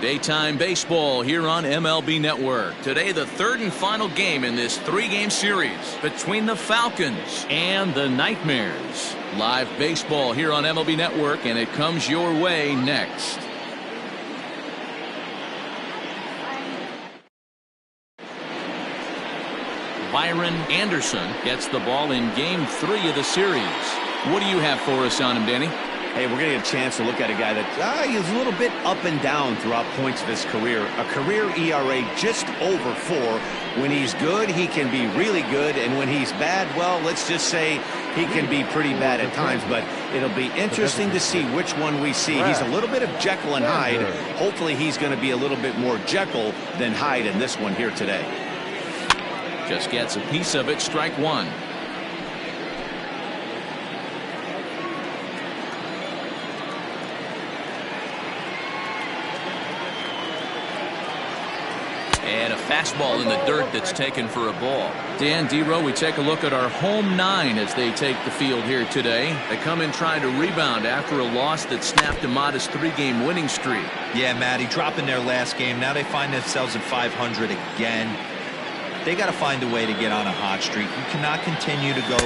Daytime baseball here on MLB Network. Today, the third and final game in this three-game series between the Falcons and the Nightmares. Live baseball here on MLB Network, and it comes your way next. Byron Anderson gets the ball in Game 3 of the series. What do you have for us on him, Danny? Hey, we're going to get a chance to look at a guy that he's a little bit up and down throughout points of his career. A career ERA just over 4. When he's good, he can be really good. And when he's bad, well, let's just say he can be pretty bad at times. But it'll be interesting to see which one we see. He's a little bit of Jekyll and Hyde. Hopefully he's going to be a little bit more Jekyll than Hyde in this one here today. Just gets a piece of it. Strike one. And a fastball in the dirt that's taken for a ball. Dan, D-Row, we take a look at our home 9 as they take the field here today. They come in trying to rebound after a loss that snapped a modest 3-game winning streak. Yeah, Matty, dropping their last game. Now they find themselves at 500 again. They got to find a way to get on a hot streak. You cannot continue to go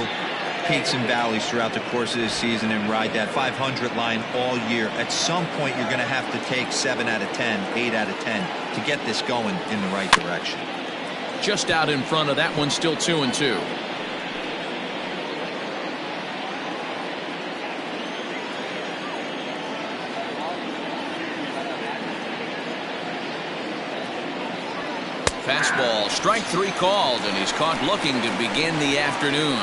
peaks and valleys throughout the course of this season and ride that 500 line all year. At some point, you're going to have to take 7 out of 10, 8 out of 10 to get this going in the right direction. Just out in front of that one, still 2-2. Fastball, strike 3 called, and he's caught looking to begin the afternoon.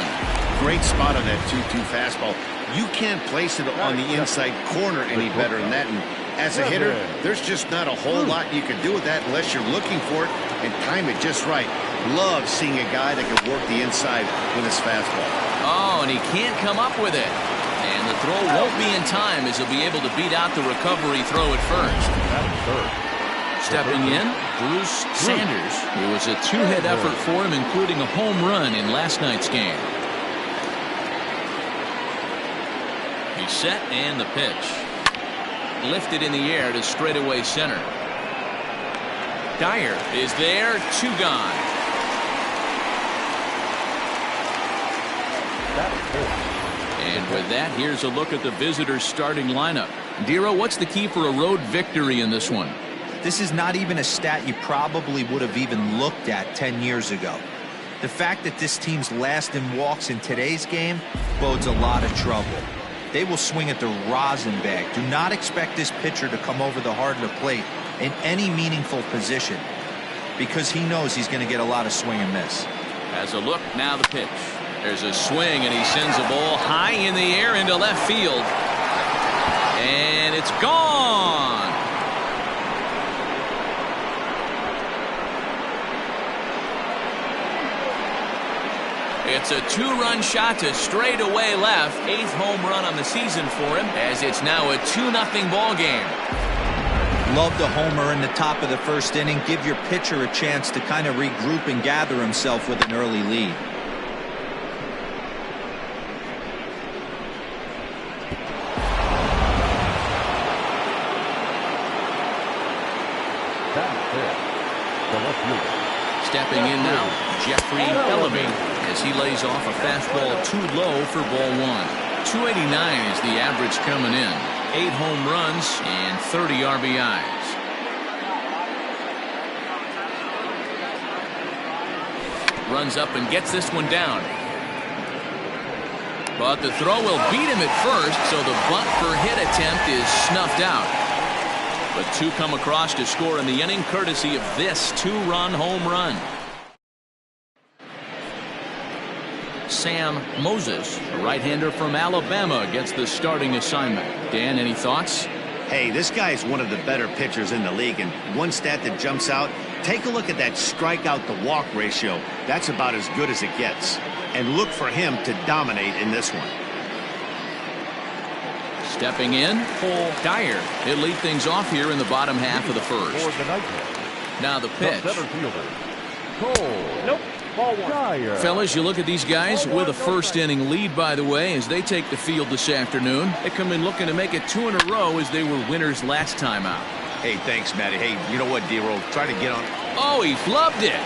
Great spot on that 2-2 fastball. You can't place it on the inside corner any better than that. And as a hitter, there's just not a whole lot you can do with that unless you're looking for it and time it just right. Love seeing a guy that can work the inside with his fastball. Oh, and he can't come up with it. And the throw won't be in time as he'll be able to beat out the recovery throw at first. Stepping in, Bruce Sanders. It was a 2-hit effort for him, including a home run in last night's game. He's set, and the pitch. Lifted in the air to straightaway center. Dyer is there, 2 gone. And with that, here's a look at the visitors' starting lineup. Dero, what's the key for a road victory in this one? This is not even a stat you probably would have even looked at 10 years ago. The fact that this team's last in walks in today's game bodes a lot of trouble. They will swing at the rosin bag. Do not expect this pitcher to come over the heart of the plate in any meaningful position because he knows he's going to get a lot of swing and miss. As a look, now the pitch. There's a swing, and he sends a ball high in the air into left field. And it's gone. It's a 2-run shot to straightaway left. 8th home run on the season for him, as it's now a 2-0 ball game. Love the homer in the top of the first inning. Give your pitcher a chance to kind of regroup and gather himself with an early lead. Stepping in now, Jeffrey Bellamy, as he lays off a fastball too low for ball 1. 289 is the average coming in. 8 home runs and 30 RBIs. Runs up and gets this one down. But the throw will beat him at first, so the bunt for hit attempt is snuffed out. But 2 come across to score in the inning, courtesy of this 2-run home run. Sam Moses, a right-hander from Alabama, gets the starting assignment. Dan, any thoughts? Hey, this guy is one of the better pitchers in the league, and one stat that jumps out, take a look at that strikeout to walk ratio. That's about as good as it gets. And look for him to dominate in this one. Stepping in, Paul Dyer. He'll lead things off here in the bottom half of the first. Now the pitch. Nope. Ball 1. Fellas, you look at these guys with a first-inning lead, by the way, as they take the field this afternoon. They come in looking to make it 2 in a row as they were winners last time out. Hey, thanks, Matty. Hey, you know what, D-Roll? Try to get on. Oh, he flubbed it.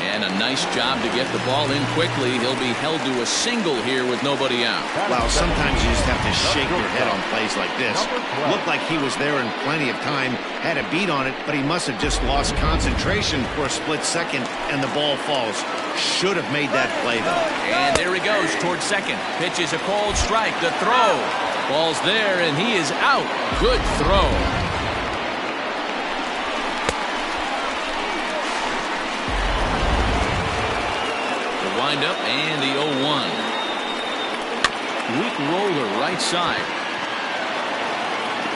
And a nice job to get the ball in quickly. He'll be held to a single here with nobody out. Wow, sometimes you just have to shake your head on plays like this. Looked like he was there in plenty of time, had a beat on it, but he must have just lost concentration for a split second, and the ball falls. Should have made that play, though. And there he goes towards second. Pitches a cold strike. The throw. Ball's there, and he is out. Good throw. Wind up and the 0-1. Weak roller right side.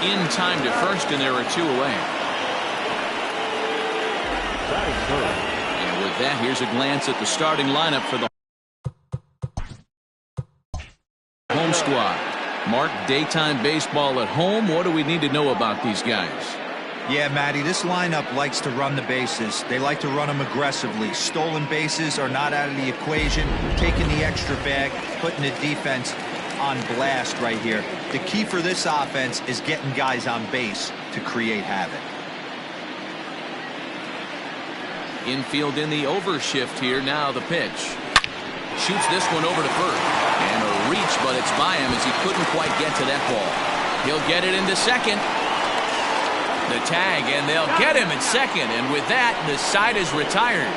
In time to first, and there are 2 away. And with that, here's a glance at the starting lineup for the home squad. Mark, daytime baseball at home. What do we need to know about these guys? Yeah, Matty, this lineup likes to run the bases. They like to run them aggressively. Stolen bases are not out of the equation. Taking the extra bag, putting the defense on blast right here. The key for this offense is getting guys on base to create havoc. Infield in the overshift here. Now the pitch. Shoots this one over to first. And a reach, but it's by him as he couldn't quite get to that ball. He'll get it into second. The tag, and they'll get him at second, and with that, the side is retired.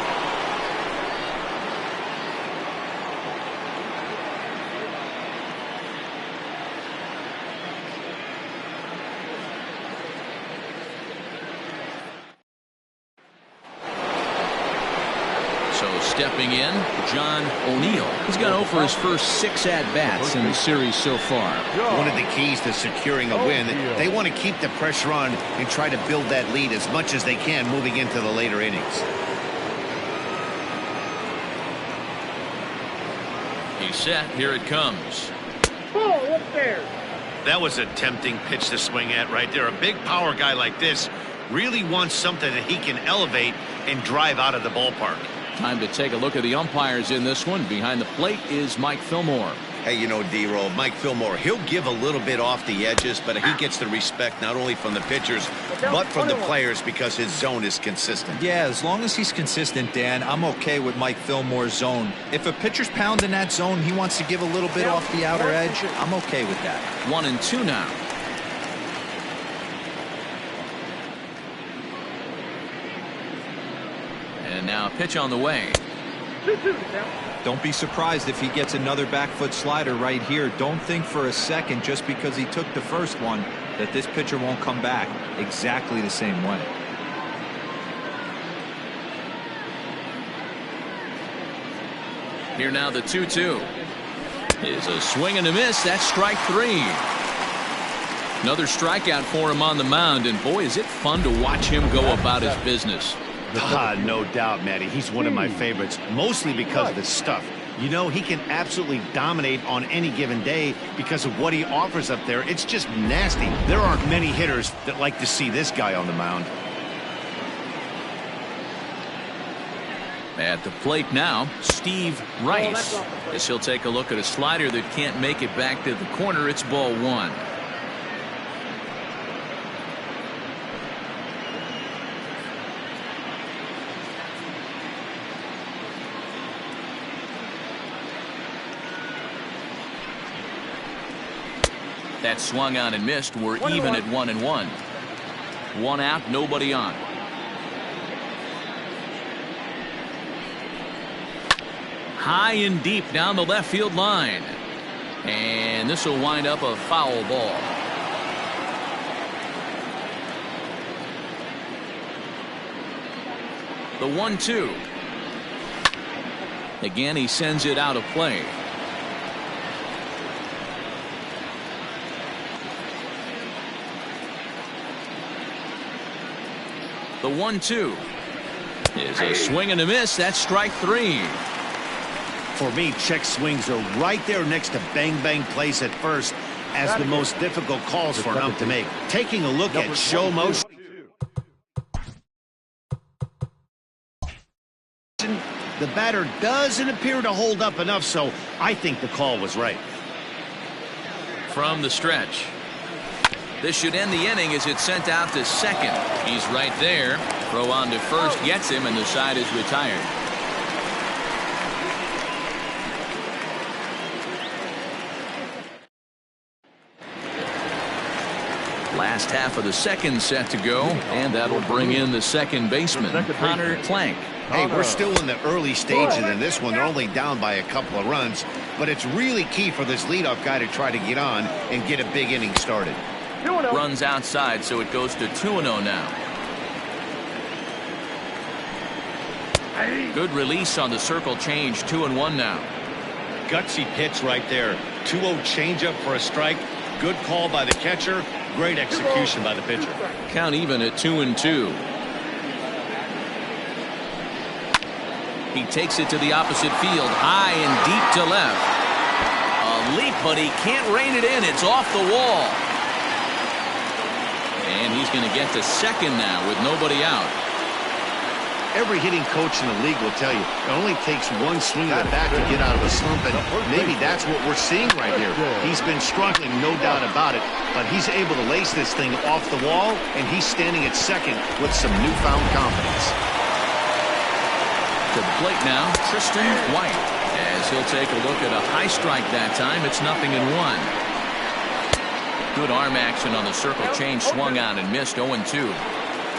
So stepping in, John O'Neill. He's gone over his first 6 at-bats in the series so far. One of the keys to securing a win, they want to keep the pressure on and try to build that lead as much as they can moving into the later innings. He's set. Here it comes. Ball up there. That was a tempting pitch to swing at right there. A big power guy like this really wants something that he can elevate and drive out of the ballpark. Time to take a look at the umpires in this one. Behind the plate is Mike Fillmore. Hey, you know, D-Roll, Mike Fillmore, he'll give a little bit off the edges, but he gets the respect not only from the pitchers, but from the players because his zone is consistent. Yeah, as long as he's consistent, Dan, I'm okay with Mike Fillmore's zone. If a pitcher's pounding that zone, he wants to give a little bit off the outer edge, I'm okay with that. 1-2 now. And now a pitch on the way. Don't be surprised if he gets another back foot slider right here. Don't think for a second, just because he took the first one, that this pitcher won't come back exactly the same way. Here now the 2-2. Is a swing and a miss. That's strike 3. Another strikeout for him on the mound, and boy, is it fun to watch him go about his business. No doubt, Matty. He's one of my favorites, mostly because of his stuff. You know, he can absolutely dominate on any given day because of what he offers up there. It's just nasty. There aren't many hitters that like to see this guy on the mound. At the plate now, Steve Rice. As he'll take a look at a slider that can't make it back to the corner. It's ball 1. That swung on and missed. We're even at 1-1. 1 out, nobody on. High and deep down the left field line. And this will wind up a foul ball. The 1-2. Again, he sends it out of play. The 1-2 is a swing and a miss. That's strike 3. For me, check swings are right there next to bang plays at first as the most difficult calls for an ump to make. Taking a look at show motion. The batter doesn't appear to hold up enough, so I think the call was right. From the stretch. This should end the inning as it's sent out to second. He's right there. Throw on to first gets him, and the side is retired. Last half of the second set to go, and that'll bring in the second baseman, Connor Plank. Hey, we're still in the early stages in this one. They're only down by a couple of runs, but it's really key for this leadoff guy to try to get on and get a big inning started. Runs outside, so it goes to 2-0 now. Good release on the circle change. 2-1 now. Gutsy pitch right there. 2-0 changeup for a strike. Good call by the catcher. Great execution by the pitcher. Count even at 2-2. He takes it to the opposite field, high and deep to left. A leap, but he can't rein it in. It's off the wall. And he's going to get to second now with nobody out. Every hitting coach in the league will tell you it only takes one swing of the bat to get out of a slump, and maybe that's what we're seeing right here. He's been struggling, no doubt about it, but he's able to lace this thing off the wall, and he's standing at second with some newfound confidence. To the plate now, Tristan White, as he'll take a look at a high strike that time. It's 0-1. Good arm action on the circle change, swung on and missed. 0-2.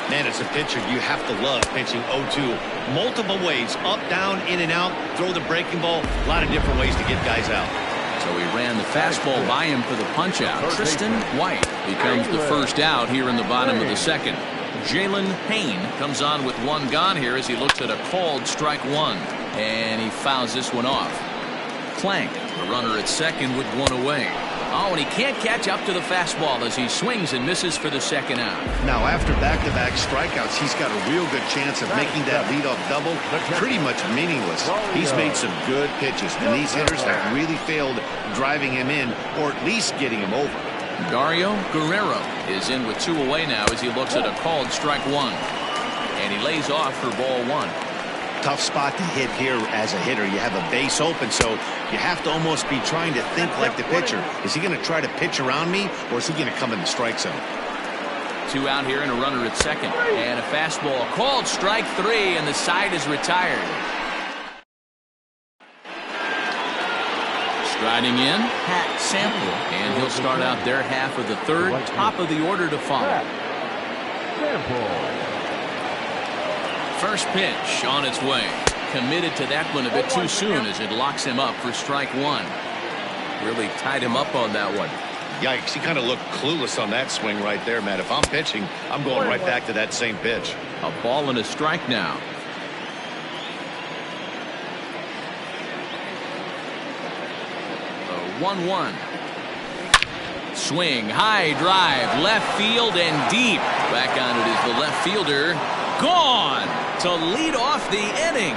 Man, as a pitcher, you have to love pitching 0-2. Multiple ways, up, down, in and out, throw the breaking ball. A lot of different ways to get guys out. So he ran the fastball by him for the punch out. Tristan White becomes the first out here in the bottom of the second. Jalen Payne comes on with one gone here as he looks at a called strike one. And he fouls this one off. Plank, the runner at second with one away. Oh, and he can't catch up to the fastball as he swings and misses for the second out. Now, after back-to-back strikeouts, he's got a real good chance of making that leadoff double pretty much meaningless. He's made some good pitches, and these hitters have really failed driving him in or at least getting him over. Dario Guerrero is in with two away now as he looks at a called strike one. And he lays off for ball one. Tough spot to hit here as a hitter. You have a base open, so you have to almost be trying to think like the pitcher. Is he going to try to pitch around me, or is he going to come in the strike zone? Two out here and a runner at second. And a fastball called strike three, and the side is retired. Striding in, Pat Sample, and he'll start out their half of the third, top of the order to follow. First pitch on its way. Committed to that one a bit too soon as it locks him up for strike one. Really tied him up on that one. Yikes, he kind of looked clueless on that swing right there, Matt. If I'm pitching, I'm going right back to that same pitch. A ball and a strike now. A 1-1. Swing, high drive, left field and deep. Back on it is the left fielder. Gone to lead off the inning.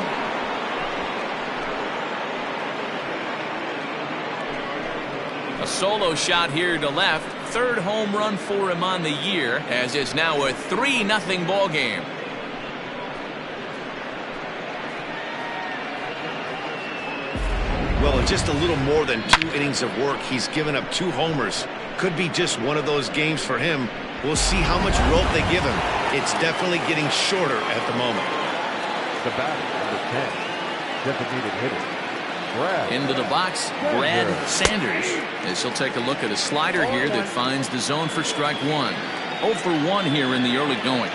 A solo shot here to left. Third home run for him on the year, as it's now a 3-0 ball game. Well, in just a little more than 2 innings of work, he's given up 2 homers. Could be just one of those games for him. We'll see how much rope they give him. It's definitely getting shorter at the moment. The batter, number 10, designated hitter. Brad. Into the box, Brad Sanders, as he'll take a look at a slider here that finds the zone for strike one. 0 for 1 here in the early going.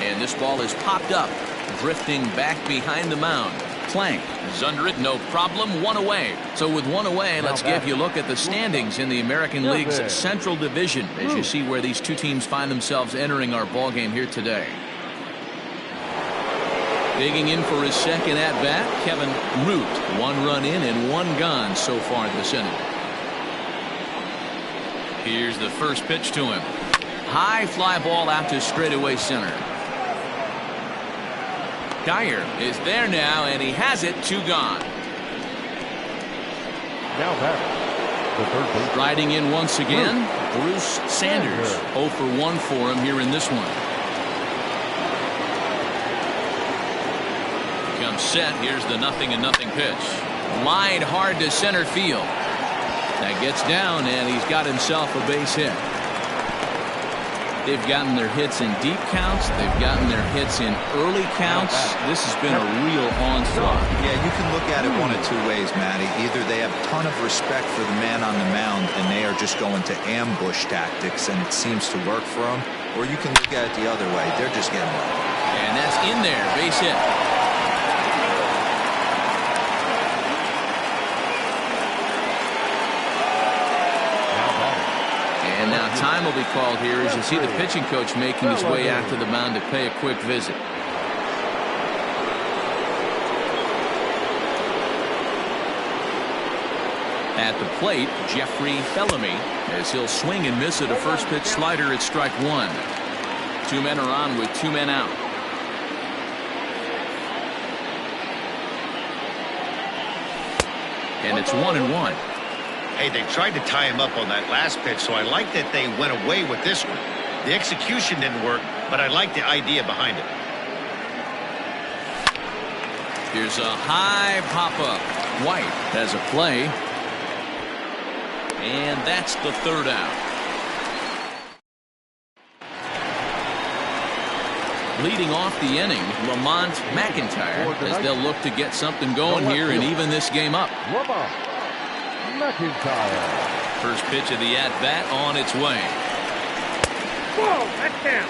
And this ball is popped up, drifting back behind the mound. Plank is under it, no problem, 1 away. So with 1 away, let's give you a look at the standings in the American League's Central Division as you see where these two teams find themselves entering our ball game here today. Digging in for his second at-bat, Kevin Root. 1 run in and 1 gone so far this inning. Here's the first pitch to him. High fly ball out to straightaway center. Dyer is there now, and he has it. 2 gone. Now batter, the third base. Riding in once again, Bruce Sanders. 0 for 1 for him here in this one. Comes set. Here's the 0-0 pitch. Lined hard to center field. That gets down, and he's got himself a base hit. They've gotten their hits in deep counts. They've gotten their hits in early counts. This has been a real onslaught. Yeah, you can look at it one of two ways, Matty. Either they have a ton of respect for the man on the mound, and they are just going to ambush tactics, and it seems to work for them. Or you can look at it the other way. They're just getting lucky. And that's in there. Base hit. And now time will be called here as you see the pitching coach making his way out to the mound to pay a quick visit. At the plate, Jeffrey Bellamy, as he'll swing and miss at a first pitch slider at strike one. Two men are on with two men out. And it's 1-1. Hey, they tried to tie him up on that last pitch, so I like that they went away with this one. The execution didn't work, but I like the idea behind it. Here's a high pop-up. White has a play. And that's the third out. Leading off the inning, Lamont McIntyre, as they'll look to get something going here and even this game up. McIntyre. First pitch of the at-bat on its way. Whoa, that's down.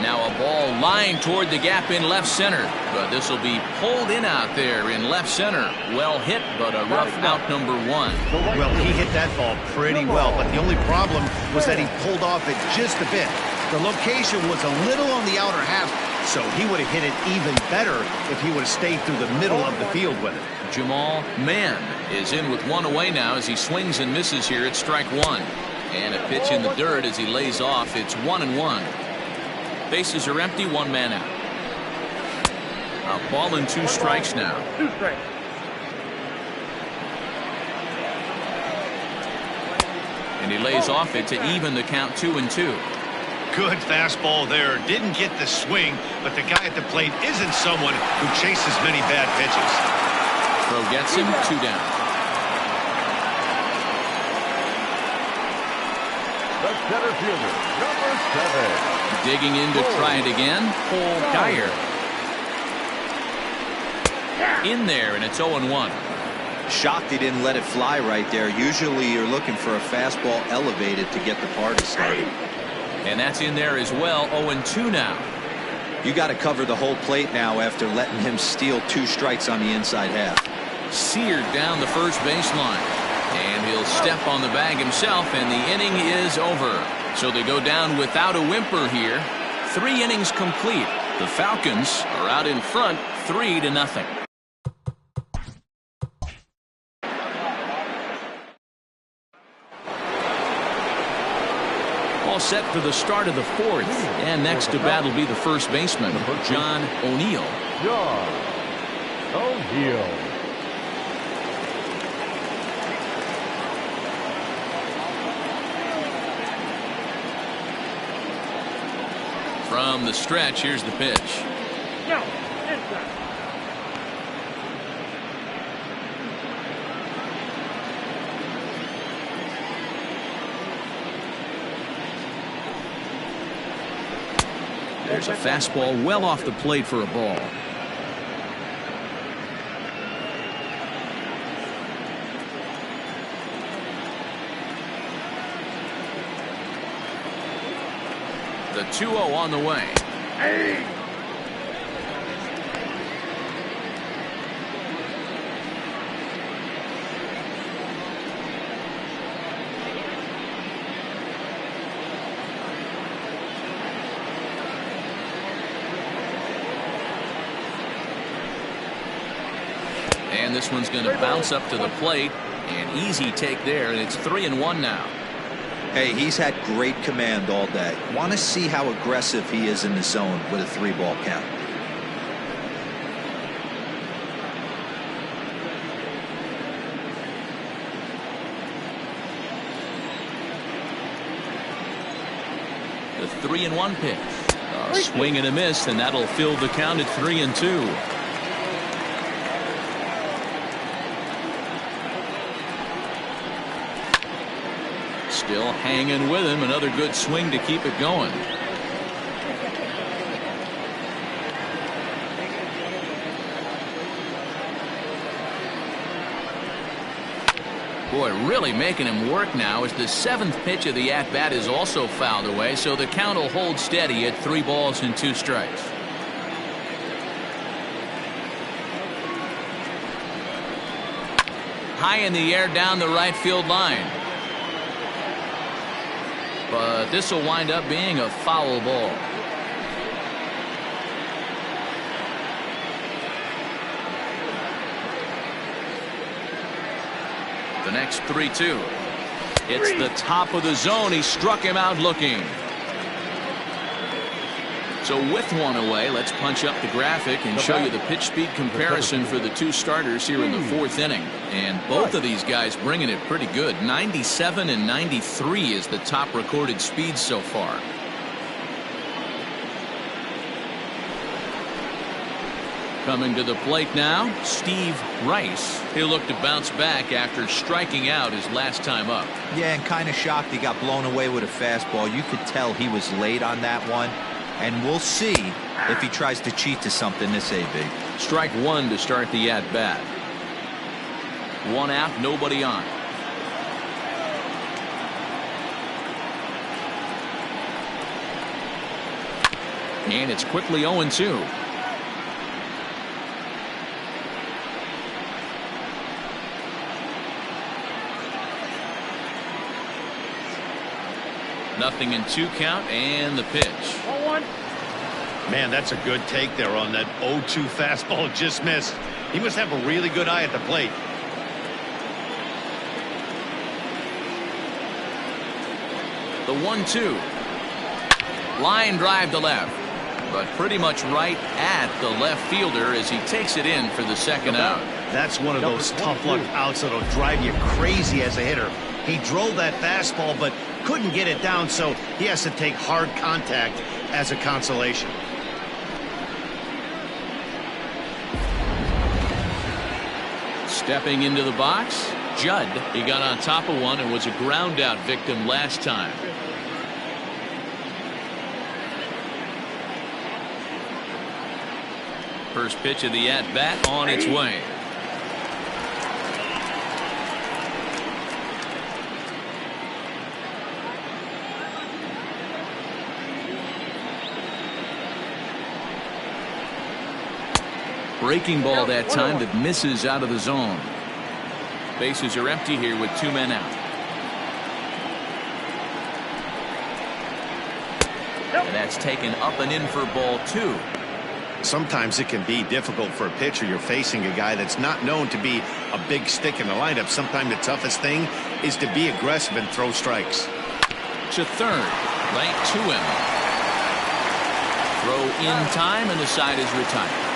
Now a ball lying toward the gap in left center, but this will be pulled in out there in left center. Well hit, but a rough out number one. Well, he hit that ball pretty well, but the only problem was that he pulled off it just a bit. The location was a little on the outer half, so he would have hit it even better if he would have stayed through the middle of the field with it. Jamal Mann is in with one away now as he swings and misses here at strike one. And a pitch in the dirt as he lays off. It's 1-1. Bases are empty, one man out. A ball and two strikes now. Two strikes. And he lays off it to even the count 2-2. Good fastball there. Didn't get the swing, but the guy at the plate isn't someone who chases many bad pitches. Throw gets him, two down. The center fielder, number 7. Digging in to try it again, Paul Dyer. In there, and it's 0-1. Shocked he didn't let it fly right there. Usually you're looking for a fastball elevated to get the party started. And that's in there as well, 0-2 now. You got to cover the whole plate now after letting him steal 2 strikes on the inside half. Seared down the first baseline. And he'll step on the bag himself, and the inning is over. So they go down without a whimper here. 3 innings complete. The Falcons are out in front 3-0. All set for the start of the 4th. And next to bat will be the first baseman, John O'Neill. John O'Neill. From the stretch, here's the pitch. No, inside. There's a fastball well off the plate for a ball. The 2-0 on the way. Hey! And this one's going to bounce up to the plate. An easy take there, and it's 3-1 now. Hey, he's had great command all day. Want to see how aggressive he is in the zone with a 3-ball count. The 3-1 pitch. A swing and a miss, and that'll fill the count at 3-2. Still hanging with him. Another good swing to keep it going. Boy, really making him work now as the 7th pitch of the at-bat is also fouled away, so the count will hold steady at 3 balls and 2 strikes. High in the air down the right field line. But this will wind up being a foul ball. The next 3-2. It's the top of the zone. He struck him out looking. So with one away, let's punch up the graphic and show you the pitch speed comparison for the 2 starters here in the 4th inning. And both of these guys bringing it pretty good. 97 and 93 is the top recorded speed so far. Coming to the plate now, Steve Rice. He'll look to bounce back after striking out his last time up. Yeah, and kind of shocked he got blown away with a fastball. You could tell he was late on that one. And we'll see if he tries to cheat to something this AB. Strike 1 to start the at-bat. 1 out, nobody on. And it's quickly 0-2. Nothing in 2 count, and the pitch. Man, that's a good take there on that 0-2 fastball. Just missed. He must have a really good eye at the plate. The 1-2. Line drive to left, but pretty much right at the left fielder as he takes it in for the 2nd out. That's one of those tough luck outs that'll drive you crazy as a hitter. He drove that fastball but couldn't get it down, so he has to take hard contact as a consolation. Stepping into the box, Judd. He got on top of one and was a ground out victim last time. First pitch of the at-bat on its way. Breaking ball that time that misses out of the zone. Bases are empty here with 2 men out. And that's taken up and in for ball 2. Sometimes it can be difficult for a pitcher. You're facing a guy that's not known to be a big stick in the lineup. Sometimes the toughest thing is to be aggressive and throw strikes. To third, right to him. Throw in time, and the side is retired.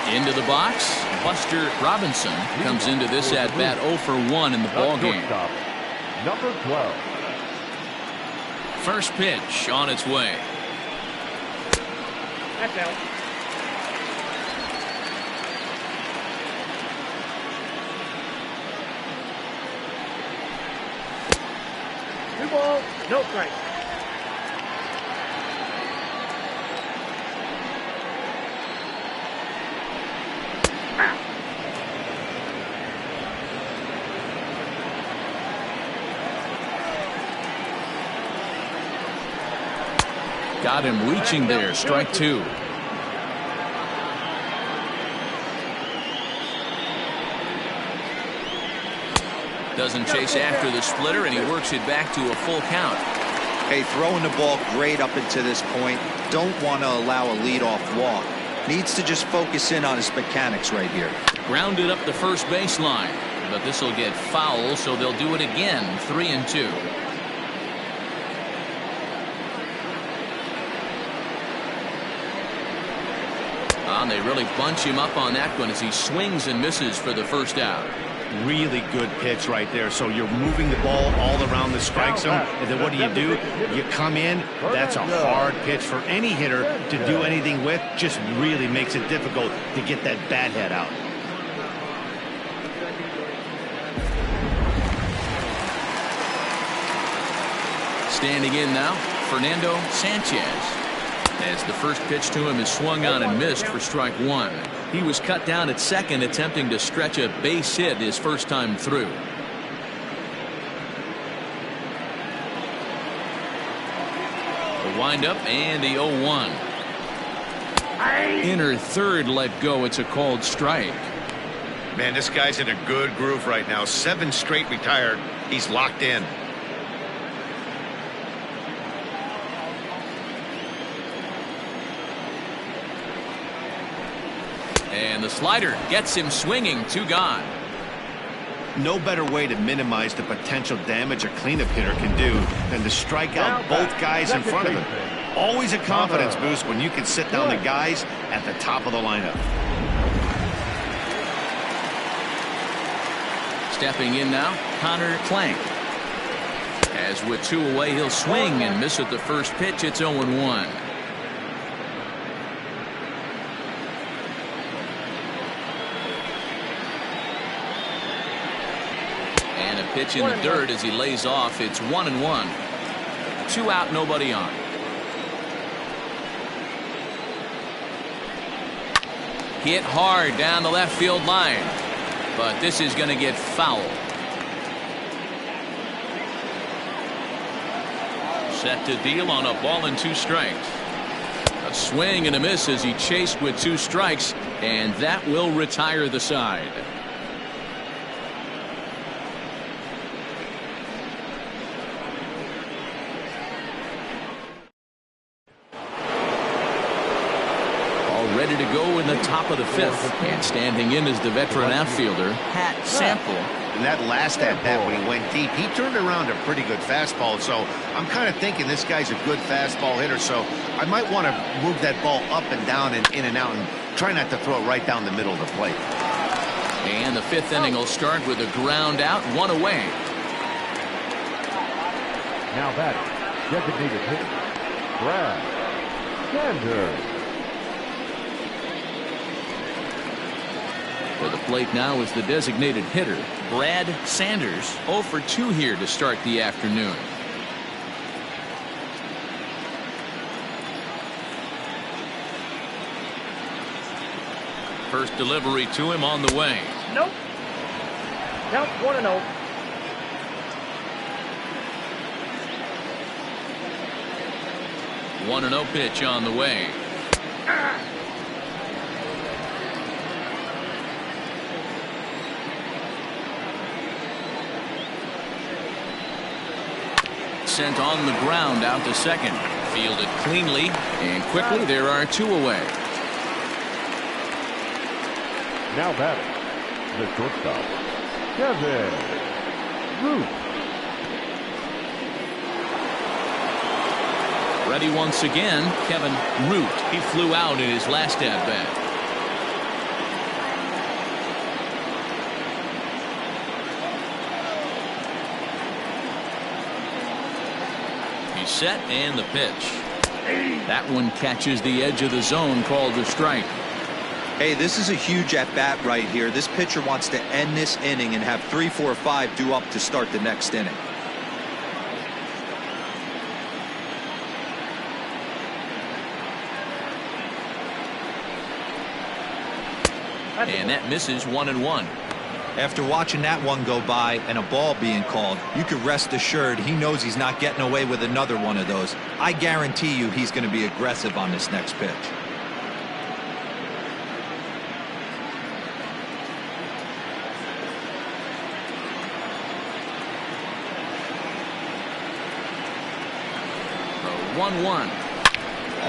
Into the box, Buster Robinson comes into this at-bat 0 for 1 in the ballgame. Number 12. First pitch on its way. That's out. Two balls, no strikes. Got him reaching there. Strike 2. Doesn't chase after the splitter, and he works it back to a full count. Hey, throwing the ball great up into this point. Don't want to allow a leadoff walk. Needs to just focus in on his mechanics right here. Grounded up the first baseline, but this will get foul, so they'll do it again. 3-2. and they really bunch him up on that one as he swings and misses for the first out. Really good pitch right there. So you're moving the ball all around the strike zone, and then what do? You come in. That's a hard pitch for any hitter to do anything with. Just really makes it difficult to get that bat head out. Standing in now, Fernando Sanchez. As the first pitch to him is swung on and missed for strike one. He was cut down at second, attempting to stretch a base hit his first time through. The windup and the 0-1. Inner third let go. It's a called strike. Man, this guy's in a good groove right now. 7 straight retired. He's locked in. And the slider gets him swinging. 2 gone. No better way to minimize the potential damage a cleanup hitter can do than to strike out both guys in front of him. Always a confidence boost when you can sit down the guys at the top of the lineup. Stepping in now, Connor Plank. As with 2 away, he'll swing and miss at the first pitch. It's 0-1. And a pitch in the dirt as he lays off. It's 1-1. 2 out, nobody on. Hit hard down the left field line. But this is going to get foul. Set to deal on a ball and 2 strikes. A swing and a miss as he chased with 2 strikes, and that will retire the side. Ready to go in the top of the 5th, and standing in is the veteran outfielder Pat Sample. And that last at bat when he went deep, he turned around a pretty good fastball. So I'm kind of thinking this guy's a good fastball hitter. So I might want to move that ball up and down and in and out, and try not to throw it right down the middle of the plate. And the 5th inning will start with a ground out, 1 away. Now batting, designated hitter, Brad Sanders. For the plate now is the designated hitter, Brad Sanders. 0 for 2 here to start the afternoon. First delivery to him on the way. Nope. Count 1-0. One 1-0 pitch on the way. Sent on the ground out to second. Fielded cleanly and quickly. There are 2 away. Now batting, the shortstop, Kevin Root. Ready once again, Kevin Root. He flew out in his last at bat. Set and the pitch. That one catches the edge of the zone, called a strike. Hey, this is a huge at bat right here. This pitcher wants to end this inning and have 3, 4, 5 due up to start the next inning. And that misses 1-1. After watching that one go by and a ball being called, you can rest assured he knows he's not getting away with another one of those. I guarantee you he's going to be aggressive on this next pitch. The 1-1.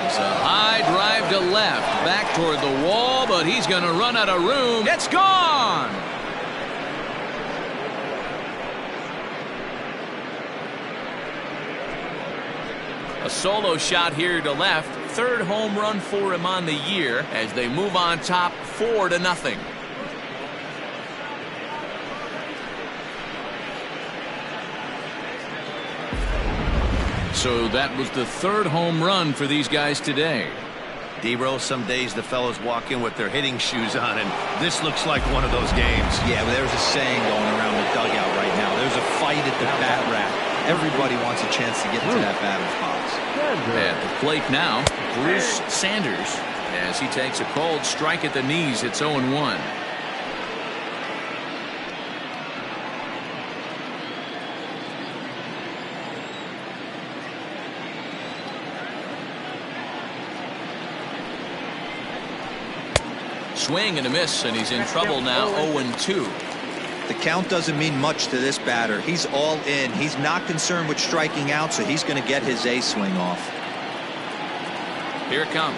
It's a high drive to left, back toward the wall, but he's going to run out of room. It's gone! A solo shot here to left. Third home run for him on the year as they move on top 4-0. So that was the third home run for these guys today. D-Row, some days the fellas walk in with their hitting shoes on, and this looks like one of those games. Yeah, but there's a saying going around the dugout right now. There's a fight at the bat rack. Everybody wants a chance to get into that batter's box. At the plate now, Bruce Sanders, as he takes a cold strike at the knees. It's 0-1. Swing and a miss, and he's in trouble now. 0-2. The count doesn't mean much to this batter. He's all in. He's not concerned with striking out, so he's going to get his A swing off. Here it comes.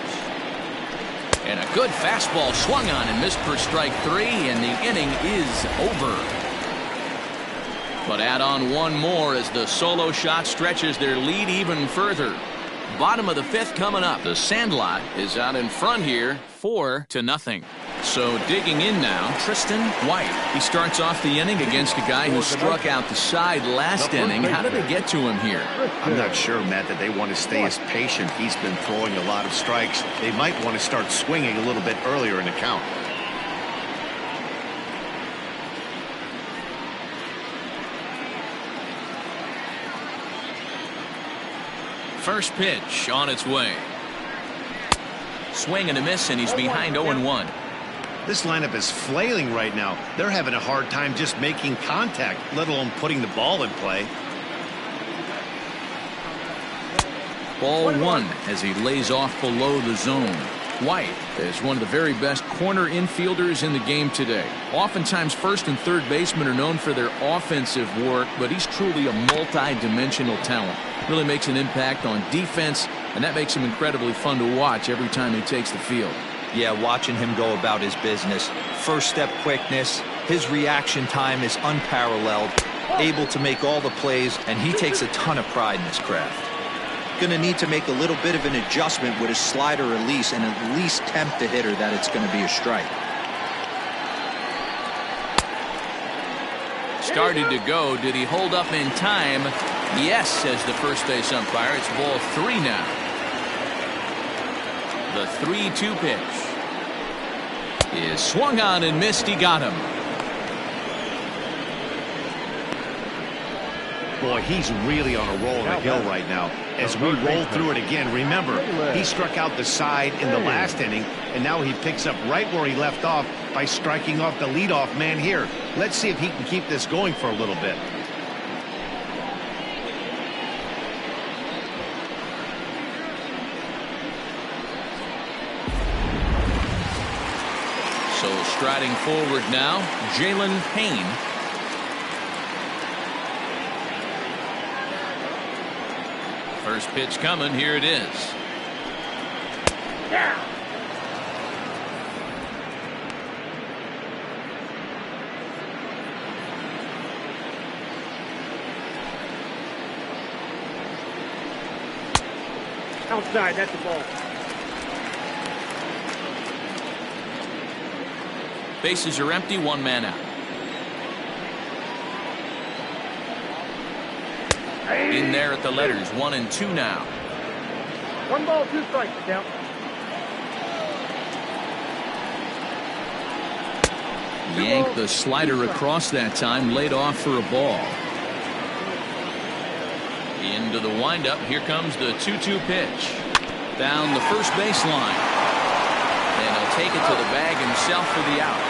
And a good fastball swung on and missed for strike 3, and the inning is over. But add on one more as the solo shot stretches their lead even further. Bottom of the 5th coming up. The Sandlot is out in front here, 4-0. So digging in now, Tristan White. He starts off the inning against a guy who struck out the side last inning. How did they get to him here? I'm not sure, Matt, that they want to stay as patient. He's been throwing a lot of strikes. They might want to start swinging a little bit earlier in the count. First pitch on its way. Swing and a miss, and he's behind 0-1. This lineup is flailing right now. They're having a hard time just making contact, let alone putting the ball in play. Ball 1 as he lays off below the zone. White is one of the very best corner infielders in the game today. Oftentimes first and third basemen are known for their offensive work, but he's truly a multi-dimensional talent. Really makes an impact on defense, and that makes him incredibly fun to watch every time he takes the field. Yeah, watching him go about his business. First step quickness. His reaction time is unparalleled. Able to make all the plays, and he takes a ton of pride in his craft. Going to need to make a little bit of an adjustment with his slider release and at least tempt the hitter that it's going to be a strike. Started to go. Did he hold up in time? Yes, says the first base umpire. It's ball 3 now. The 3-2 pitch is swung on and missed. He got him. Boy, he's really on a roll in the hill right now. As we roll through it again, remember, he struck out the side in the last inning, and now he picks up right where he left off by striking off the leadoff man here. Let's see if he can keep this going for a little bit. So striding forward now, Jalen Payne. First pitch coming. Here it is. Yeah. Outside, that's the ball. Bases are empty, 1 man out. In there at the letters, 1 and 2 now. 1 ball, 2 strikes, count. Yanked the slider across that time, laid off for a ball. Into the windup. Here comes the 2-2 pitch. Down the first baseline. And he'll take it to the bag himself for the out.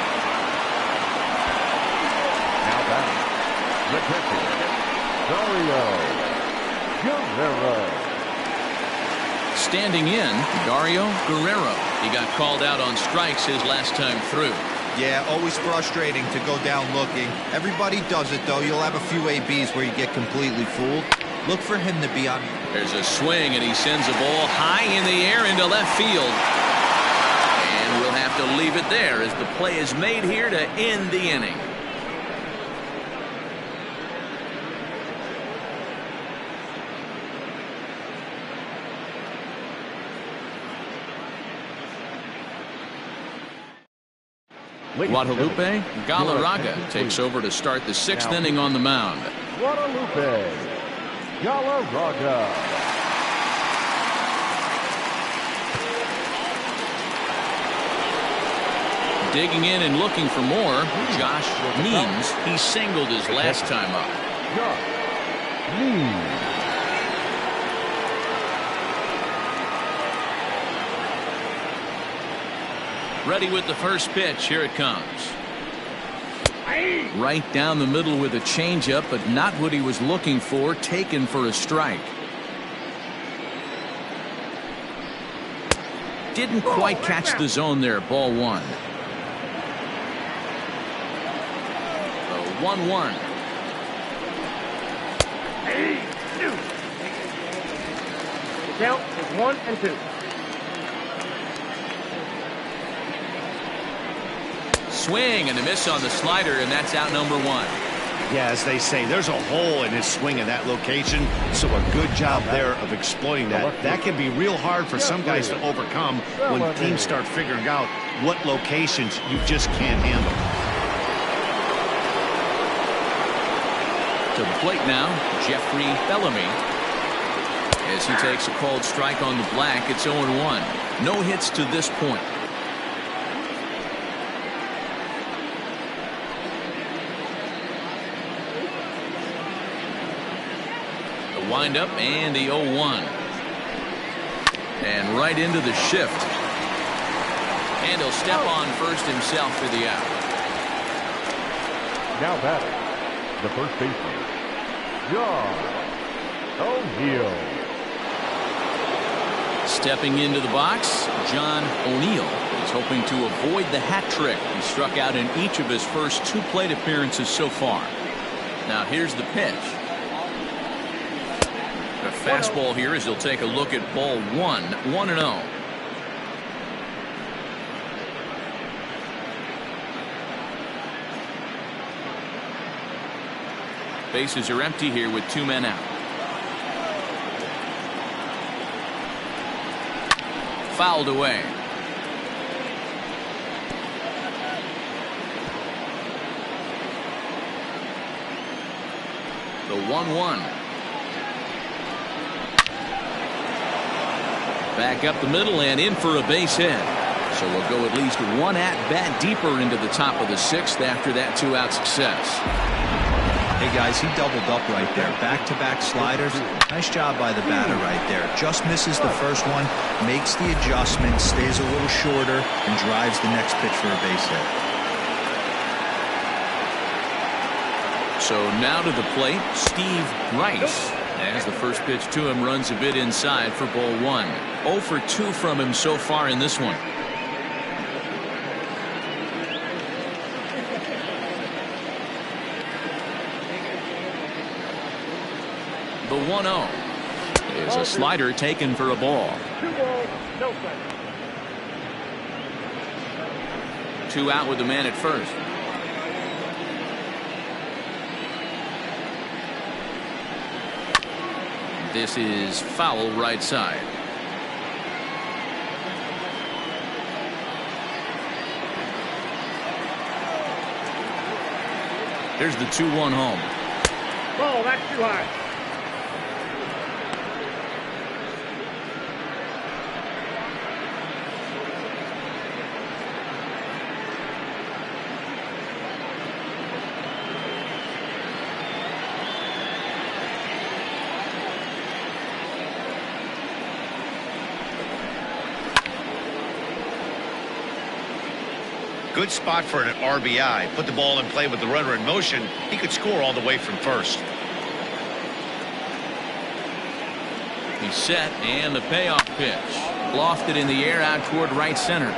Now back, the pitcher, Dario Guerrero. Standing in, Dario Guerrero. He got called out on strikes his last time through. Yeah, always frustrating to go down looking. Everybody does it, though. You'll have a few ABs where you get completely fooled. Look for him to be on. There's a swing, and he sends a ball high in the air into left field. And we'll have to leave it there as the play is made here to end the inning. Guadalupe Galarraga takes over to start the 6th inning on the mound. Guadalupe Galarraga. Digging in and looking for more, Josh Means. He singled his last time up. Josh Means. Ready with the first pitch. Here it comes. Right down the middle with a changeup, but not what he was looking for. Taken for a strike. Didn't quite catch the zone there. Ball 1. 1-1. The count is 1-2. Swing and a miss on the slider, and that's out number 1. Yeah, as they say, there's a hole in his swing in that location, so a good job there of exploiting that. That can be real hard for some guys to overcome when teams start figuring out what locations you just can't handle. To the plate now, Jeffrey Bellamy. As he takes a called strike on the black, it's 0-1. No hits to this point. The windup and the 0-1. And right into the shift. And he'll step on first himself for the out. Now batting, the first baseman, John O'Neill. Stepping into the box, John O'Neill is hoping to avoid the hat trick. He struck out in each of his first 2 plate appearances so far. Now here's the pitch. A fastball here as he'll take a look at ball 1, 1-0. Bases are empty here with 2 men out. Fouled away. The 1-1. Back up the middle and in for a base hit. So we'll go at least 1 at-bat deeper into the top of the 6th after that 2-out success. Hey guys, he doubled up right there. Back-to-back sliders. Nice job by the batter right there. Just misses the first one, makes the adjustment, stays a little shorter, and drives the next pitch for a base hit. So now to the plate, Steve Rice. As the first pitch to him runs a bit inside for ball 1. 0 for 2 from him so far in this one. The 1-0 is a slider taken for a ball. 2 balls, no strikes. 2 out with the man at first. This is foul right side. There's the 2-1 home. Ball, that's too high. Good spot for an RBI. Put the ball in play with the runner in motion. He could score all the way from first. He's set, and the payoff pitch. Lofted in the air out toward right center.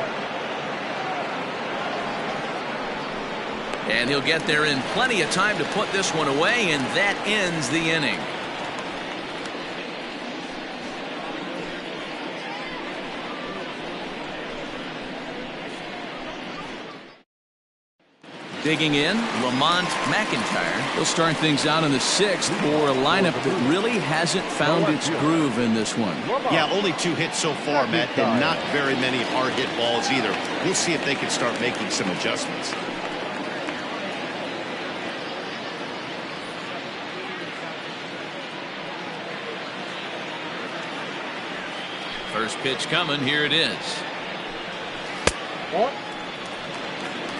And he'll get there in plenty of time to put this one away, and that ends the inning. Digging in, Lamont McIntyre. He'll start things out in the 6th for a lineup that really hasn't found its groove in this one. Yeah, only 2 hits so far, Matt, and not very many hard hit balls either. We'll see if they can start making some adjustments. First pitch coming. Here it is.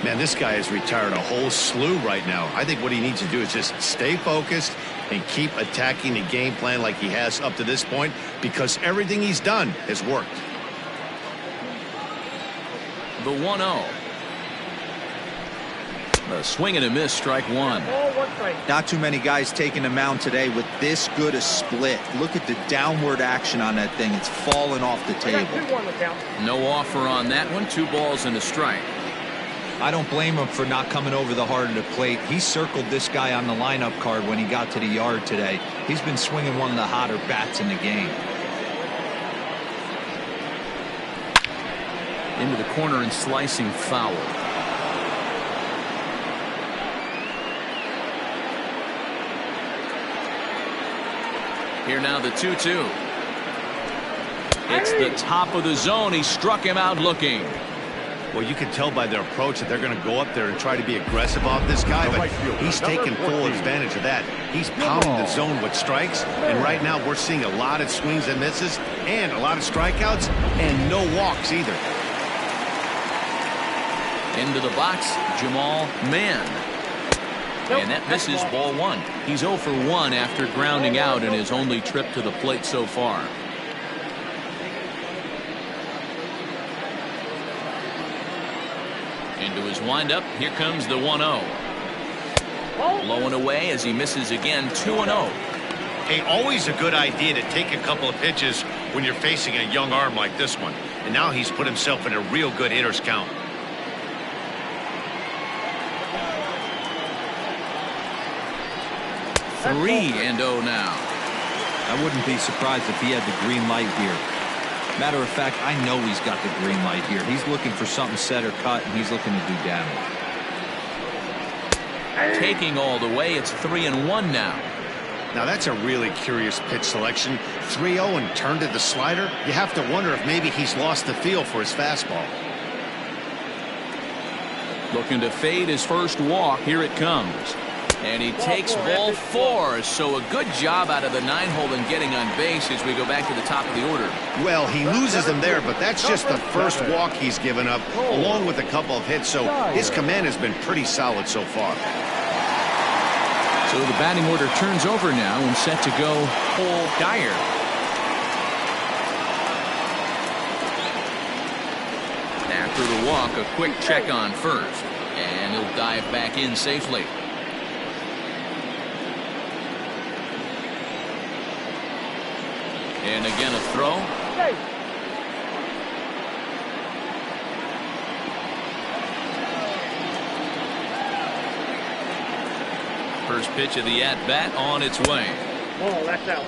Man, this guy has retired a whole slew right now. I think what he needs to do is just stay focused and keep attacking the game plan like he has up to this point, because everything he's done has worked. The 1-0. A swing and a miss, strike 1. Not too many guys taking the mound today with this good a split. Look at the downward action on that thing. It's falling off the table. No offer on that one. 2 balls and a strike. I don't blame him for not coming over the heart of the plate. He circled this guy on the lineup card when he got to the yard today. He's been swinging one of the hotter bats in the game. Into the corner and slicing foul. Here now the 2-2. It's the top of the zone. He struck him out looking. Well, you can tell by their approach that they're going to go up there and try to be aggressive off this guy, but he's taking full advantage of that. He's pounding the zone with strikes, and right now we're seeing a lot of swings and misses and a lot of strikeouts and no walks either. Into the box, Jamal Mann. And that misses, ball 1. He's 0 for 1 after grounding out in his only trip to the plate so far. Into his windup, here comes the 1-0. Low and away as he misses again, 2-0. Hey, always a good idea to take a couple of pitches when you're facing a young arm like this one. And now he's put himself in a real good hitter's count. Three and 0 now. I wouldn't be surprised if he had the green light here. Matter of fact, I know he's got the green light here. He's looking for something set or cut, and he's looking to do damage. Taking all the way, it's 3-1 now. Now that's a really curious pitch selection. 3-0 and turned to the slider. You have to wonder if maybe he's lost the feel for his fastball. Looking to fade his first walk. Here it comes. And he takes ball 4. So a good job out of the 9-hole in getting on base as we go back to the top of the order. Well, he loses them there, but that's just the first walk he's given up, along with a couple of hits. So his command has been pretty solid so far. So the batting order turns over now and set to go Cole Dyer. After the walk, a quick check on first. And he'll dive back in safely. And again a throw. First pitch of the at-bat on its way. Oh, that's out.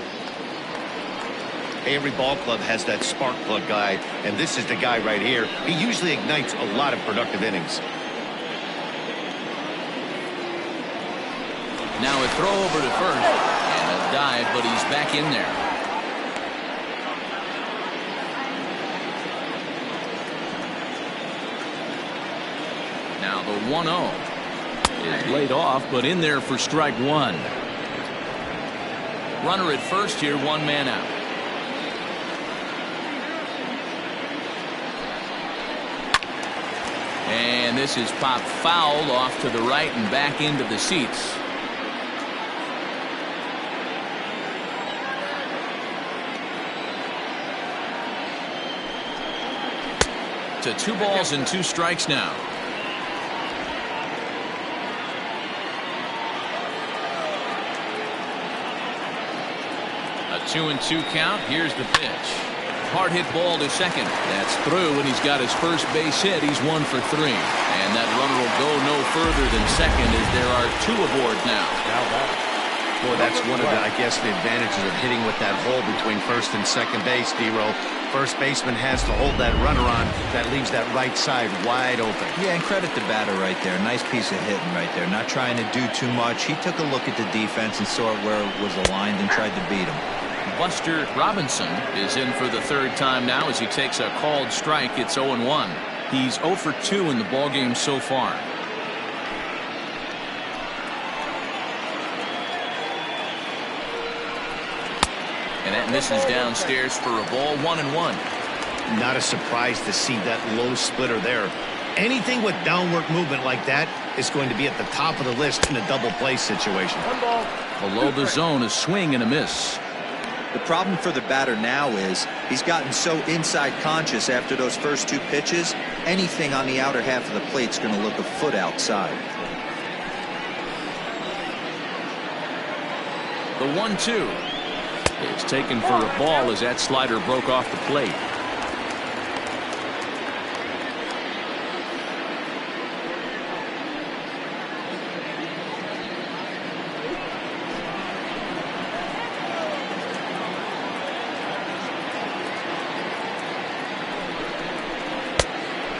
Every ball club has that spark plug guy, and this is the guy right here. He usually ignites a lot of productive innings. Now a throw over to first. And a dive, but he's back in there. Now the 1-0 is laid off, but in there for strike 1. Runner at first here, 1 man out. And this is popped foul off to the right and back into the seats. To 2 balls and 2 strikes now. A 2-2 count. Here's the pitch. Hard hit ball to second. That's through, and he's got his first base hit. He's 1 for 3. And that runner will go no further than second as there are 2 aboard now. Boy, that's one of the, I guess, the advantages of hitting with that hole between first and second base, D-Row. First baseman has to hold that runner on. That leaves that right side wide open. Yeah, and credit the batter right there. Nice piece of hitting right there. Not trying to do too much. He took a look at the defense and saw it where it was aligned and tried to beat him. Buster Robinson is in for the third time now as he takes a called strike. It's 0-1. He's 0 for 2 in the ballgame so far. And that misses downstairs for a ball. 1-1. Not a surprise to see that low splitter there. Anything with downward movement like that is going to be at the top of the list in a double play situation. Below the zone, a swing and a miss. The problem for the batter now is he's gotten so inside conscious after those first 2 pitches. Anything on the outer half of the plate is going to look a foot outside. The 1-2 is taken for a ball as that slider broke off the plate.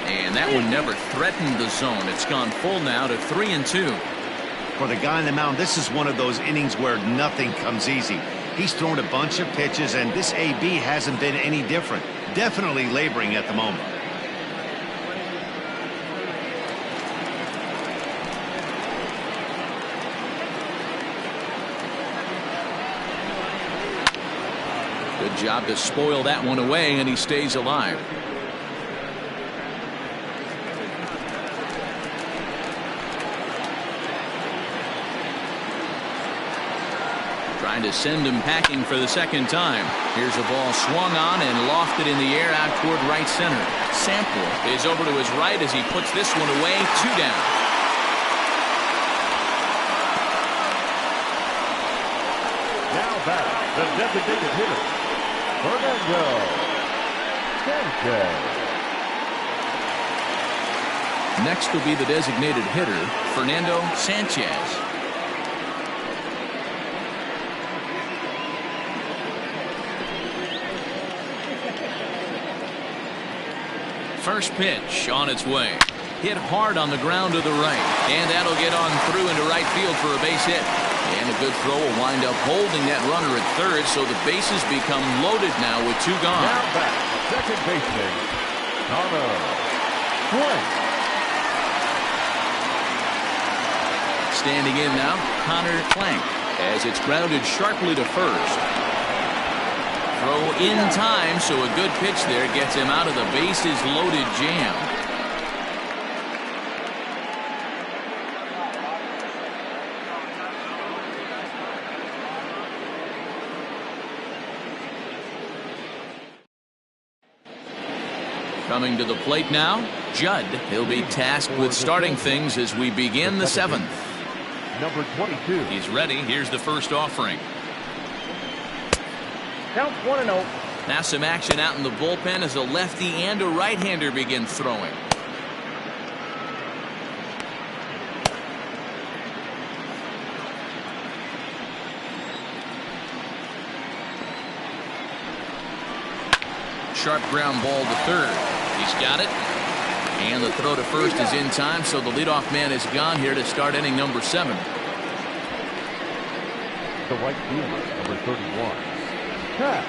And that one never threatened the zone. It's gone full now to 3-2. For the guy on the mound, this is one of those innings where nothing comes easy. He's thrown a bunch of pitches, and this AB hasn't been any different. Definitely laboring at the moment. Good job to spoil that one away, and he stays alive. Trying to send him packing for the second time. Here's a ball swung on and lofted in the air out toward right center. Sample is over to his right as he puts this one away. 2 down. Now back, the designated hitter, Fernando Sanchez. Next will be the designated hitter, Fernando Sanchez. First pitch on its way. Hit hard on the ground to the right. And that'll get on through into right field for a base hit. And a good throw will wind up holding that runner at third, so the bases become loaded now with 2 gone. Now back, second baseman, Connor Blank. Standing in now, Connor Plank, as it's grounded sharply to first. Throw in time, so a good pitch there gets him out of the bases loaded jam. Coming to the plate now, Judd. He'll be tasked with starting things as we begin the 7th. Number 22. He's ready. Here's the first offering. Count 1-0. Now some action out in the bullpen as a lefty and a right-hander begin throwing. Sharp ground ball to third. He's got it. And the throw to first is in time, so the leadoff man is gone here to start inning number 7. The right fielder, number 31. Pat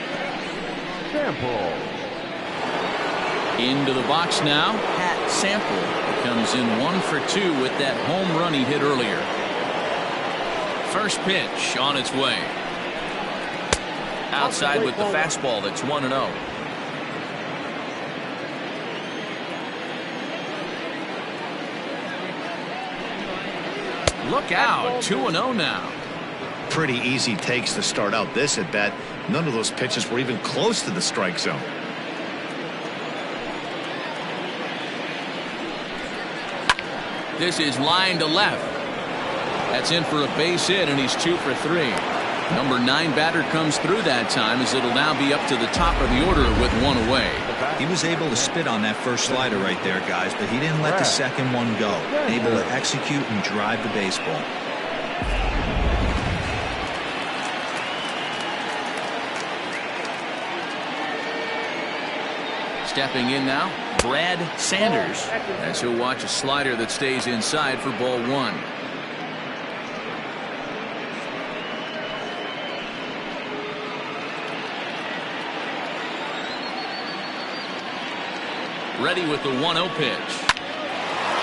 Sample. Into the box now, Pat Sample comes in 1 for 2 with that home run he hit earlier. First pitch on its way. Outside with the fastball. That's 1-0. Look out, 2-0 now. Pretty easy takes to start out this at bat. None of those pitches were even close to the strike zone. This is line to left. That's in for a base hit, and he's 2 for 3. Number 9 batter comes through that time as it'll now be up to the top of the order with 1 away. He was able to spit on that first slider right there, guys, but he didn't let the second one go. Able to execute and drive the baseball. Stepping in now, Brad Sanders, as he'll watch a slider that stays inside for ball one. Ready with the 1-0 pitch.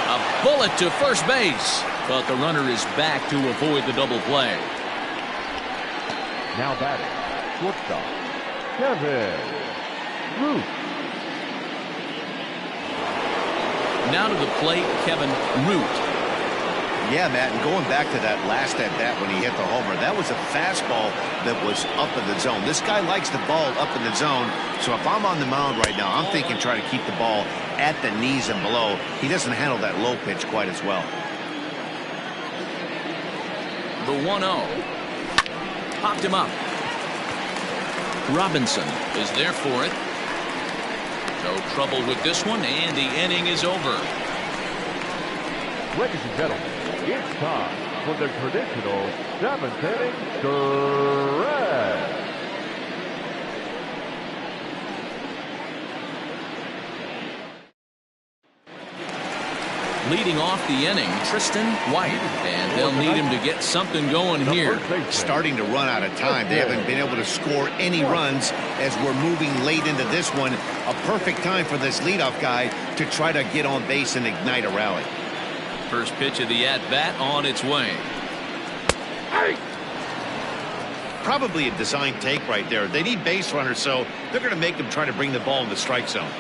A bullet to first base, but the runner is back to avoid the double play. Now batting, shortstop, Kevin Root. Now to the plate, Kevin Root. Yeah, Matt, and going back to that last at bat when he hit the homer, that was a fastball that was up in the zone. This guy likes the ball up in the zone, so if I'm on the mound right now, I'm thinking try to keep the ball at the knees and below. He doesn't handle that low pitch quite as well. The 1-0. Popped him up. Robinson is there for it. No trouble with this one, and the inning is over. Ladies and gentlemen, it's time for the traditional 7th inning stretch. Leading off the inning, Tristan White, and they'll need him to get something going here. Starting to run out of time. They haven't been able to score any runs as we're moving late into this one. A perfect time for this leadoff guy to try to get on base and ignite a rally. First pitch of the at-bat on its way. Probably a design take right there. They need base runners, so they're going to make them try to bring the ball in the strike zone.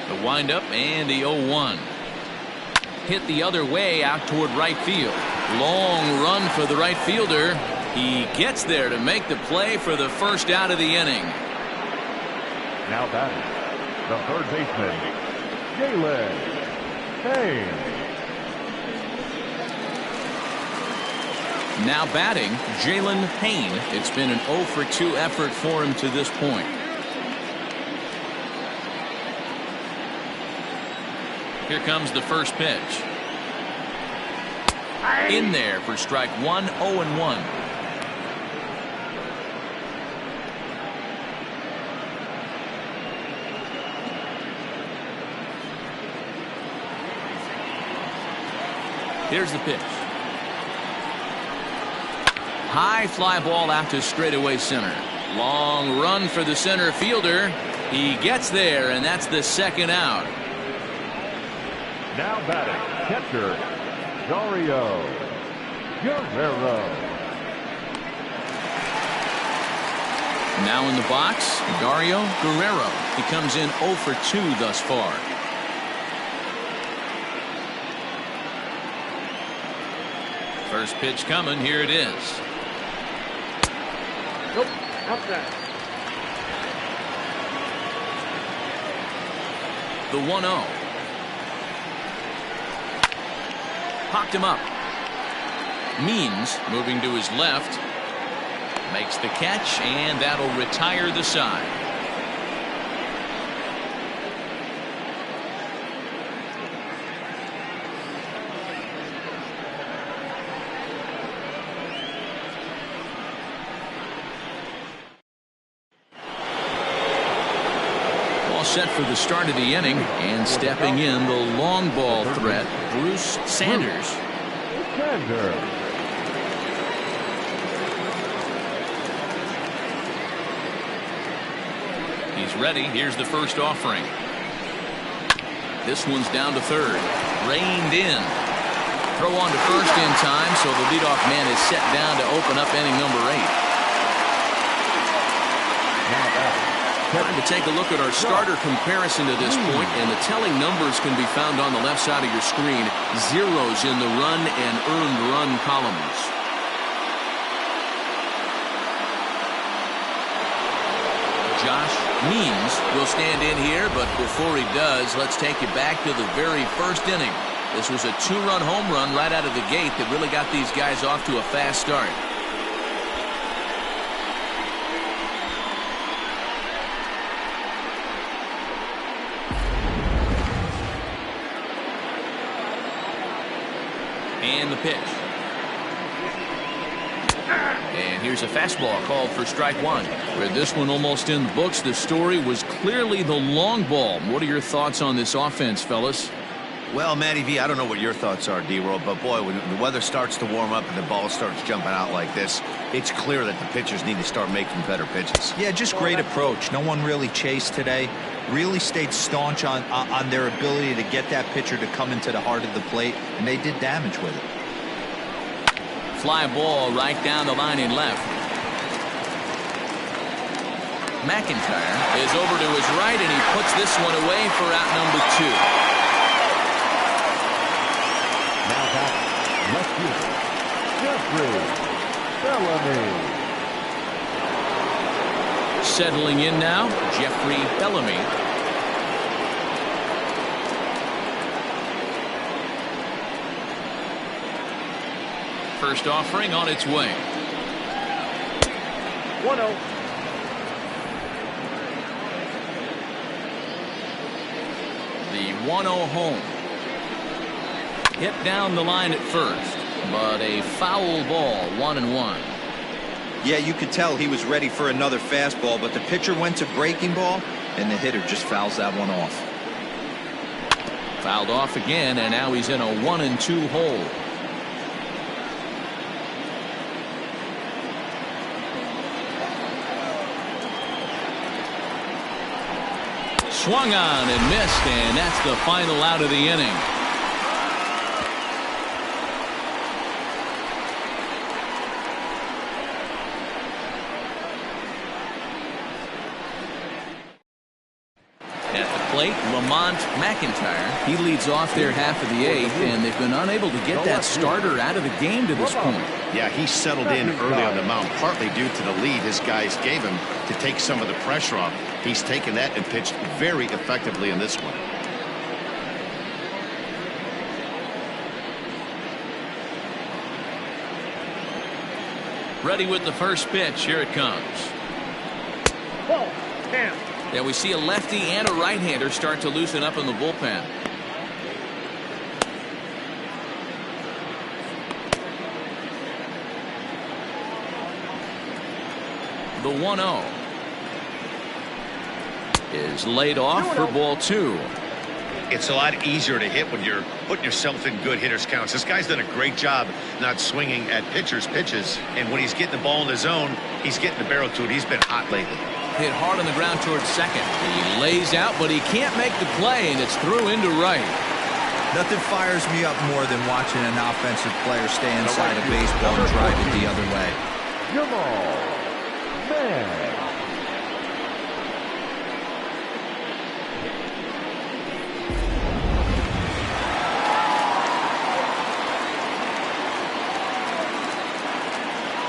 The windup and the 0-1. Hit the other way out toward right field. Long run for the right fielder. He gets there to make the play for the first out of the inning. Now batting, the third baseman, Jalen Hayes. Now batting, Jalen Hayes. It's been an 0 for 2 effort for him to this point. Here comes the first pitch. In there for strike one, 0-1. Here's the pitch. High fly ball out to straightaway center. Long run for the center fielder. He gets there, and that's the second out. Now batting, catcher, Dario Guerrero. Now in the box, Dario Guerrero. He comes in 0 for 2 thus far. First pitch coming. Here it is. Nope, outside. The 1-0. Popped him up. Means moving to his left. Makes the catch, and that'll retire the side. All set for the start of the inning, and stepping in the long ball threat, Bruce Sanders. He's ready. Here's the first offering. This one's down to third. Reined in. Throw on to first in time, so the leadoff man is set down to open up inning number 8. Time to take a look at our starter comparison to this point, and the telling numbers can be found on the left side of your screen. Zeros in the run and earned run columns. Josh Means will stand in here, but before he does, let's take you back to the very first inning. This was a 2-run home run right out of the gate that really got these guys off to a fast start. And the pitch. And here's Here's a fastball called for strike one. With this one almost in the books, the story was clearly the long ball. What are your thoughts on this offense, fellas? Well, Matty V, I don't know what your thoughts are, D-Roll, but boy, when the weather starts to warm up and the ball starts jumping out like this, it's clear that the pitchers need to start making better pitches. Yeah, just great approach. No one really chased today. Really stayed staunch on their ability to get that pitcher to come into the heart of the plate, and they did damage with it. Fly ball right down the line in left. McIntyre is over to his right, and he puts this one away for out number 2. Now back, left fielder, Jeffrey Bellamy. Settling in now, Jeffrey Bellamy. First offering on its way. 1-0. The 1-0 home. Hit down the line at first, but a foul ball, 1-1. Yeah, you could tell he was ready for another fastball, but the pitcher went to breaking ball, and the hitter just fouls that one off. Fouled off again, and now he's in a 1-2 hole. Swung on and missed, and that's the final out of the inning. At the plate, Lamont McIntyre. He leads off their half of the 8th, and they've been unable to get that starter out of the game to this point. Yeah, he settled in early on the mound, partly due to the lead his guys gave him to take some of the pressure off. He's taken that and pitched very effectively in this one. Ready with the first pitch. Here it comes. Ball. 10. Yeah, we see a lefty and a right-hander start to loosen up in the bullpen. The 1-0 is laid off for ball 2. It's a lot easier to hit when you're putting yourself in good hitters counts. This guy's done a great job not swinging at pitchers' pitches, and when he's getting the ball in the zone, he's getting the barrel to it. He's been hot lately. Hit hard on the ground towards second. He lays out, but he can't make the play, and it's through into right. Nothing fires me up more than watching an offensive player stay inside a baseball and drive it the other way. Jamal Man.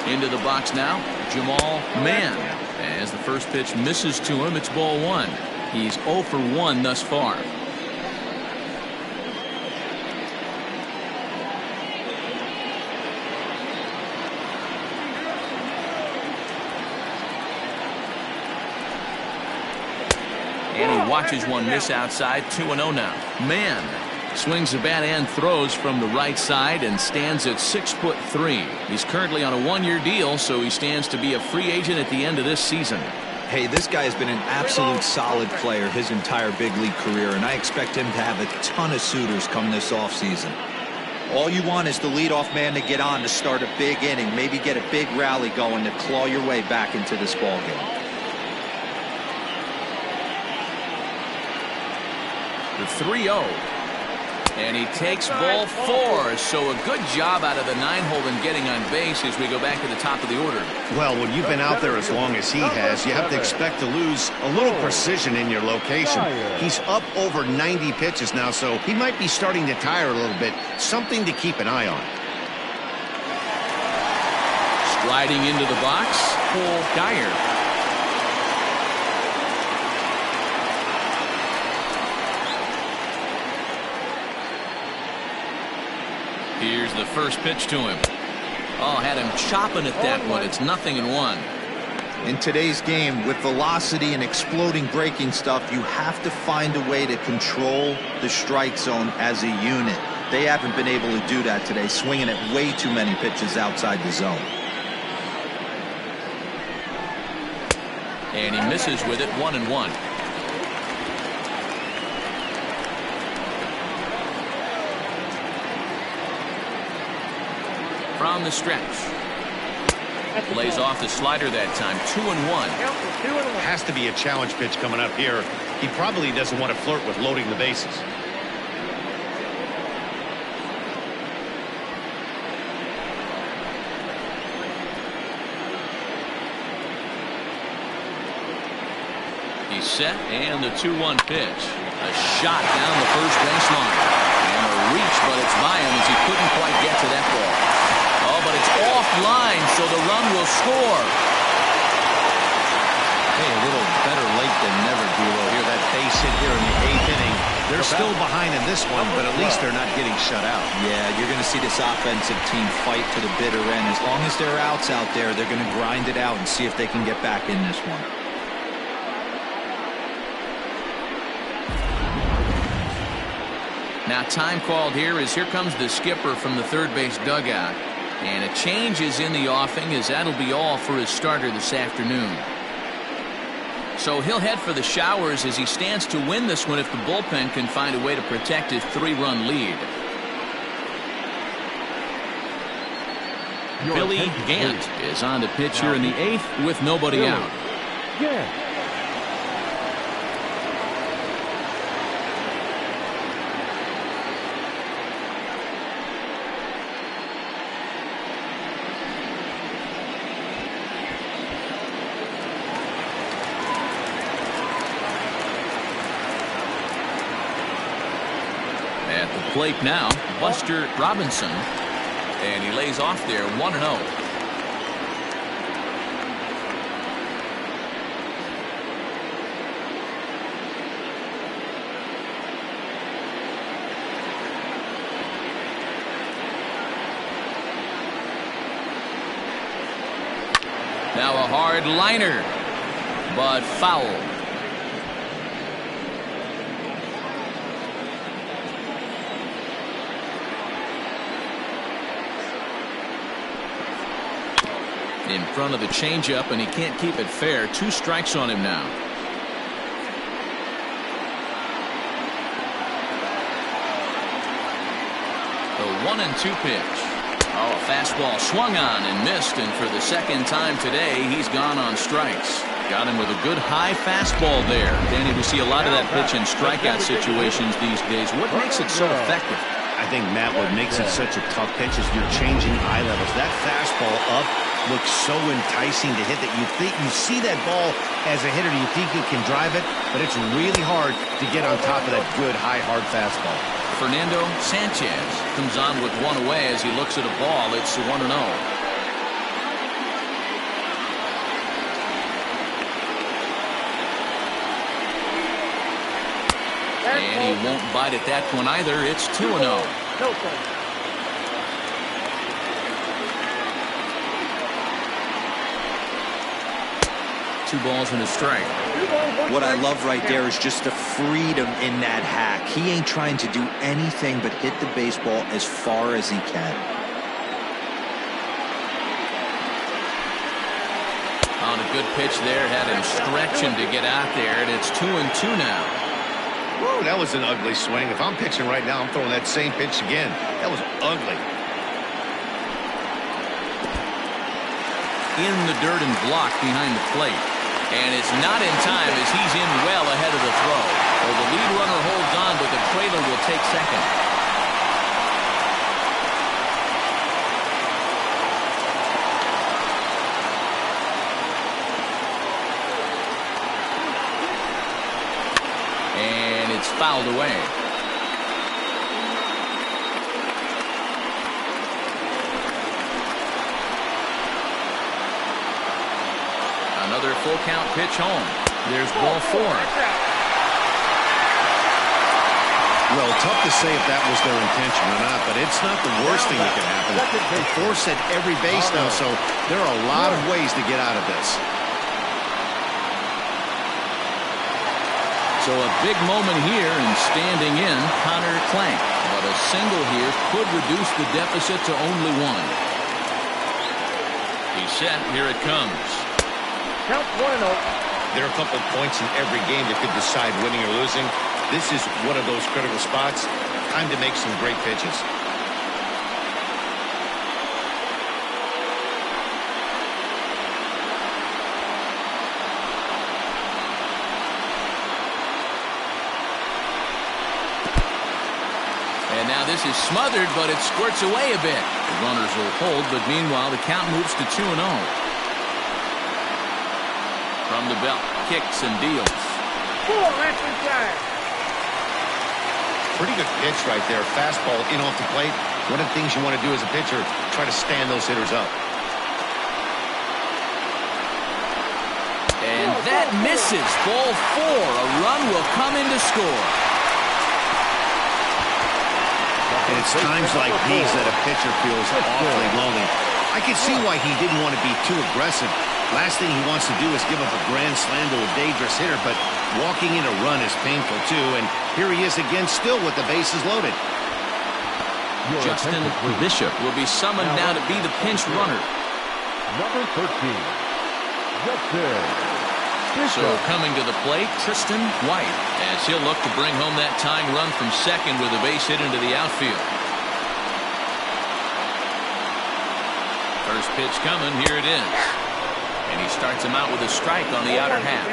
Into the box now, Jamal Mann. As the first pitch misses to him, it's ball 1. He's 0 for 1 thus far. And he watches one miss outside. 2-0 now. Mann swings the bat and throws from the right side and stands at 6'3". He's currently on a 1-year deal, so he stands to be a free agent at the end of this season. Hey, this guy has been an absolute solid player his entire big league career, and I expect him to have a ton of suitors come this offseason. All you want is the leadoff man to get on to start a big inning, maybe get a big rally going to claw your way back into this ball game. The 3-0. And he takes ball 4. So a good job out of the 9-hole in getting on base as we go back to the top of the order. Well, when you've been out there as long as he has, you have to expect to lose a little precision in your location. He's up over 90 pitches now, so he might be starting to tire a little bit. Something to keep an eye on. Striding into the box, Cole Dyer. Here's the first pitch to him. Oh, had him chopping at that one. It's 0-1. In today's game, with velocity and exploding breaking stuff, you have to find a way to control the strike zone as a unit. They haven't been able to do that today, swinging at way too many pitches outside the zone. And he misses with it, 1-1. From the stretch. Lays off the slider that time, 2-1. Has to be a challenge pitch coming up here. He probably doesn't want to flirt with loading the bases. He's set, and the 2-1 pitch. A shot down the first baseline. And a reach, but it's by him as he couldn't quite get to that ball. Oh, but it's offline, so the run will score. Hey, a little better late than never, D'Lo. Here, that base hit here in the 8th inning. They're still behind in this one, but at least they're not getting shut out. Yeah, you're going to see this offensive team fight to the bitter end. As long as there are outs out there, they're going to grind it out and see if they can get back in this one. Now time called here as here comes the skipper from the third base dugout. And a change is in the offing as that'll be all for his starter this afternoon. So he'll head for the showers as he stands to win this one if the bullpen can find a way to protect his 3-run lead. Billy Gant is on the pitch here in the 8th with nobody out. Yeah. At the plate now, Buster Robinson, and he lays off there, 1-0. Now a hard liner, but foul. In front of the changeup, and he can't keep it fair. 2 strikes on him now. The 1-2 pitch. Oh, a fastball swung on and missed, and for the second time today, he's gone on strikes. Got him with a good high fastball there. Danny, we see a lot of that pitch in strikeout situations these days. What makes it so effective? I think, Matt, what makes it such a tough pitch is you're changing eye levels. That fastball up looks so enticing to hit that you think you see that ball as a hitter, you think you can drive it, but it's really hard to get on top of that good high hard fastball. Fernando Sanchez comes on with one away as he looks at a ball. It's 1-0. And he won't bite at that one either. It's 2-0. No, sir. 2 balls and a strike. What I love right there is just the freedom in that hack. He ain't trying to do anything but hit the baseball as far as he can. On a good pitch there, had him stretching to get out there, and it's 2-2 now. Whoa, that was an ugly swing. If I'm pitching right now, I'm throwing that same pitch again. That was ugly. In the dirt and blocked behind the plate. And it's not in time as he's in well ahead of the throw. Well, the lead runner holds on, but the trailer will take second. And it's fouled away. Another full count pitch home. There's ball 4. Well, tough to say if that was their intention or not, but it's not the worst thing that could happen. The force at every base now, so there are a lot of ways to get out of this. So a big moment here, and standing in, Connor Clank. But a single here could reduce the deficit to only 1. He's set. Here it comes. Count 1-0. There are a couple points in every game that could decide winning or losing. This is one of those critical spots. Time to make some great pitches. And now this is smothered, but it squirts away a bit. The runners will hold, but meanwhile the count moves to 2-0. From the belt, kicks and deals. That's inside. Pretty good pitch right there. Fastball in off the plate. One of the things you want to do as a pitcher, try to stand those hitters up. And that misses. Ball 4. A run will come in to score. And it's times like these that a pitcher feels awfully lonely. I can see why he didn't want to be too aggressive. Last thing he wants to do is give up a grand slam to a dangerous hitter, but walking in a run is painful too. And here he is again, still with the bases loaded. Justin Bishop will be summoned now to be the pinch runner. Number 13, Justin So coming to the plate, Tristan White, as he'll look to bring home that tying run from second with a base hit into the outfield. First pitch coming, here it is. And he starts him out with a strike on the outer half.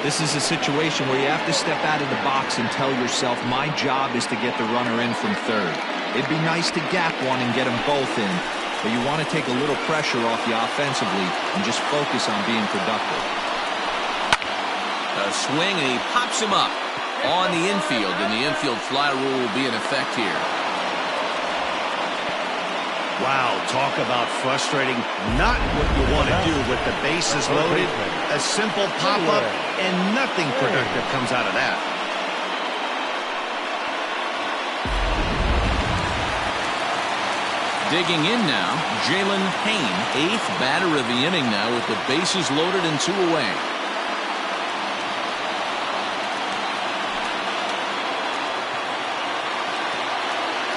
This is a situation where you have to step out of the box and tell yourself, my job is to get the runner in from third. It'd be nice to gap one and get them both in, but you want to take a little pressure off you offensively and just focus on being productive. A swing, and he pops him up on the infield, and the infield fly rule will be in effect here. Wow, talk about frustrating. Not what you want to do with the bases loaded. A simple pop-up, and nothing productive comes out of that. Digging in now, Jalen Payne, 8th batter of the inning now with the bases loaded and 2 away.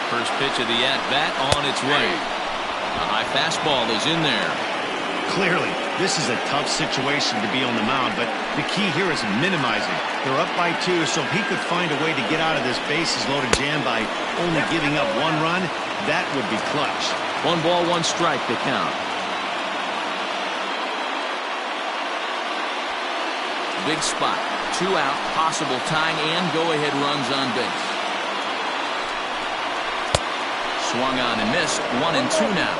First pitch of the at-bat on its way. A high fastball is in there. Clearly, this is a tough situation to be on the mound, but the key here is minimizing. They're up by 2, so if he could find a way to get out of this bases-loaded jam by only giving up 1 run, that would be clutch. 1 ball, 1 strike to count. Big spot. 2 out, possible tying and go-ahead runs on base. Swung on and missed. 1 and 2 now.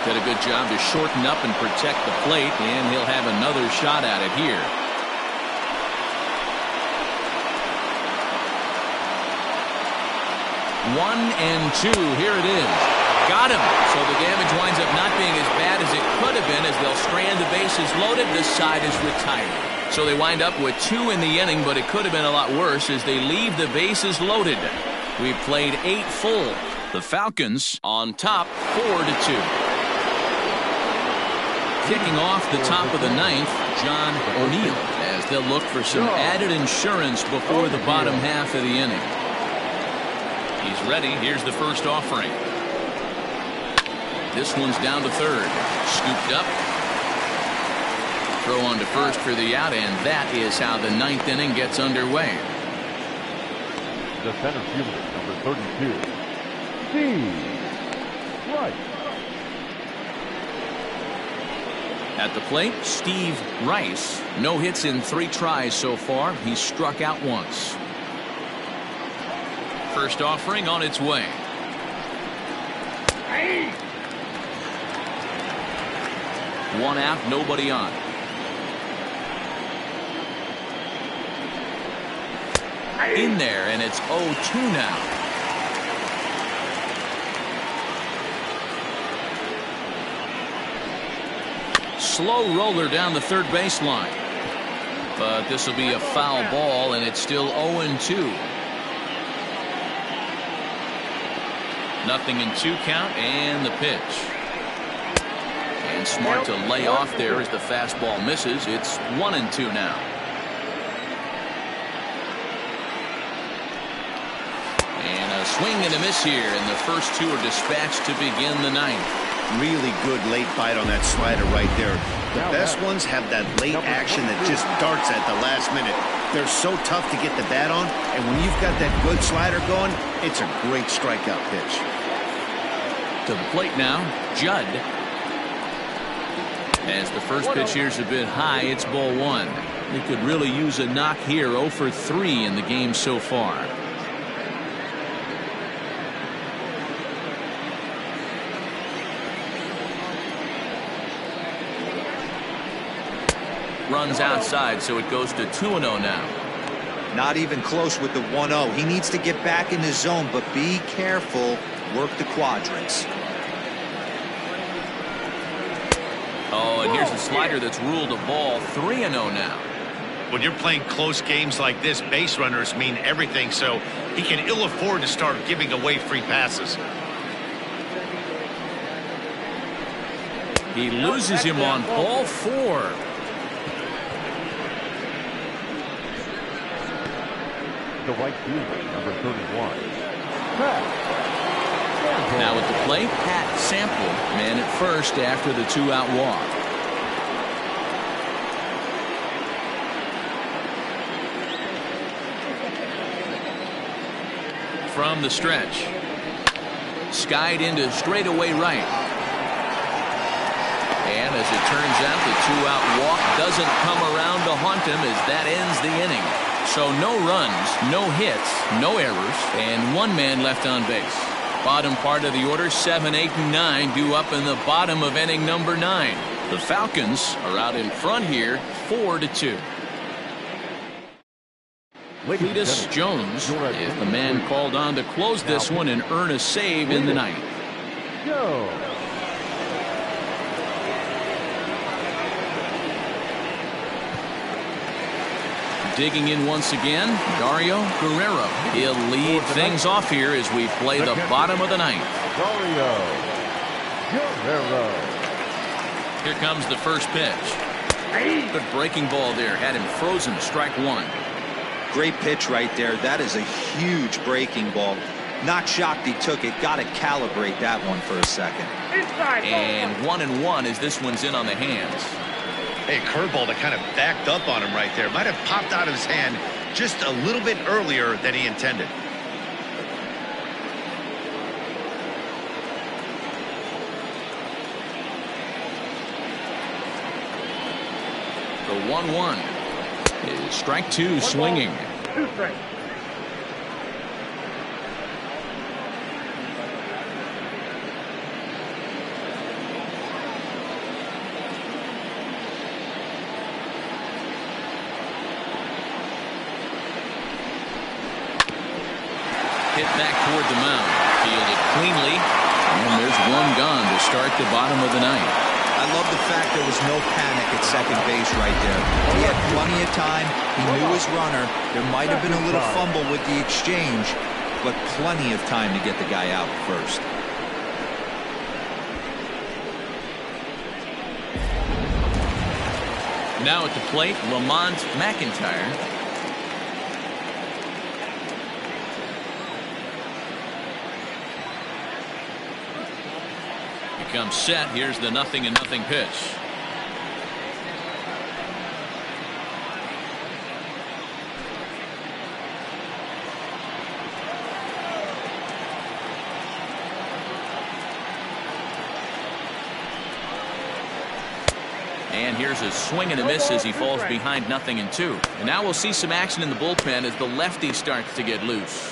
Did a good job to shorten up and protect the plate, and he'll have another shot at it here. One and 2. Here it is. Got him. So the damage winds up not being as bad as it could have been as they'll strand the bases loaded. This side is retired. So they wind up with 2 in the inning, but it could have been a lot worse as they leave the bases loaded. We've played 8 full. The Falcons on top 4-2. Kicking off the top of the 9th, John O'Neill, as they'll look for some added insurance before the bottom half of the inning. He's ready. Here's the first offering. This one's down to third. Scooped up. Throw on to first for the out, and that is how the 9th inning gets underway. The center fielder, number 32, Steve Rice. At the plate, Steve Rice. No hits in 3 tries so far. He's struck out once. First offering on its way. One out, nobody on. In there, and it's 0-2 now. Slow roller down the third baseline. But this will be a foul ball, and it's still 0-2. Nothing in 2 count, and the pitch. And smart to lay off there as the fastball misses. It's 1-2 now. swing and a miss here, and the first two are dispatched to begin the ninth. Really good late bite on that slider right there. The best ones have that late action that just darts at the last minute. They're so tough to get the bat on, and when you've got that good slider going, it's a great strikeout pitch. To the plate now, Judd. As the first pitch here's a bit high, it's ball one. They could really use a knock here. 0 for 3 in the game so far. Runs outside, so it goes to 2-0 now. Not even close with the 1-0. He needs to get back in the zone, but be careful. Work the quadrants. Oh, and here's a slider that's ruled a ball. 3-0 now. When you're playing close games like this, base runners mean everything, so he can ill afford to start giving away free passes. He loses him on ball 4. The right fielder, number 31. Now at the plate, Pat Sample, man at first after the 2-out walk. From the stretch, skied into straightaway right. And as it turns out, the 2-out walk doesn't come around to haunt him as that ends the inning. So no runs, no hits, no errors, and 1 man left on base. Bottom part of the order, 7, 8, and 9 due up in the bottom of inning number 9. The Falcons are out in front here, 4-2. Cletus Jones is the man called on to close this one and earn a save in the ninth. Digging in once again, Dario Guerrero. He'll lead things off here as we play the bottom of the ninth. Dario Guerrero. Here comes the first pitch. Good breaking ball there. Had him frozen. Strike 1. Great pitch right there. That is a huge breaking ball. Not shocked he took it. Got to calibrate that one for a second. And 1-1 as this one's in on the hands. Hey, curveball that kind of backed up on him right there. Might have popped out of his hand just a little bit earlier than he intended. The 1-1 is strike 2 swinging. 2 strikes. Hit back toward the mound. Fielded cleanly. And there's 1 gone to start the bottom of the ninth. I love the fact there was no panic at second base right there. He had plenty of time. He knew his runner. There might have been a little fumble with the exchange, but plenty of time to get the guy out first. Now at the plate, Lamont McIntyre. Comes set. Here's the 0-0 pitch. And here's a swing and a miss as he falls behind 0-2. And now we'll see some action in the bullpen as the lefty starts to get loose.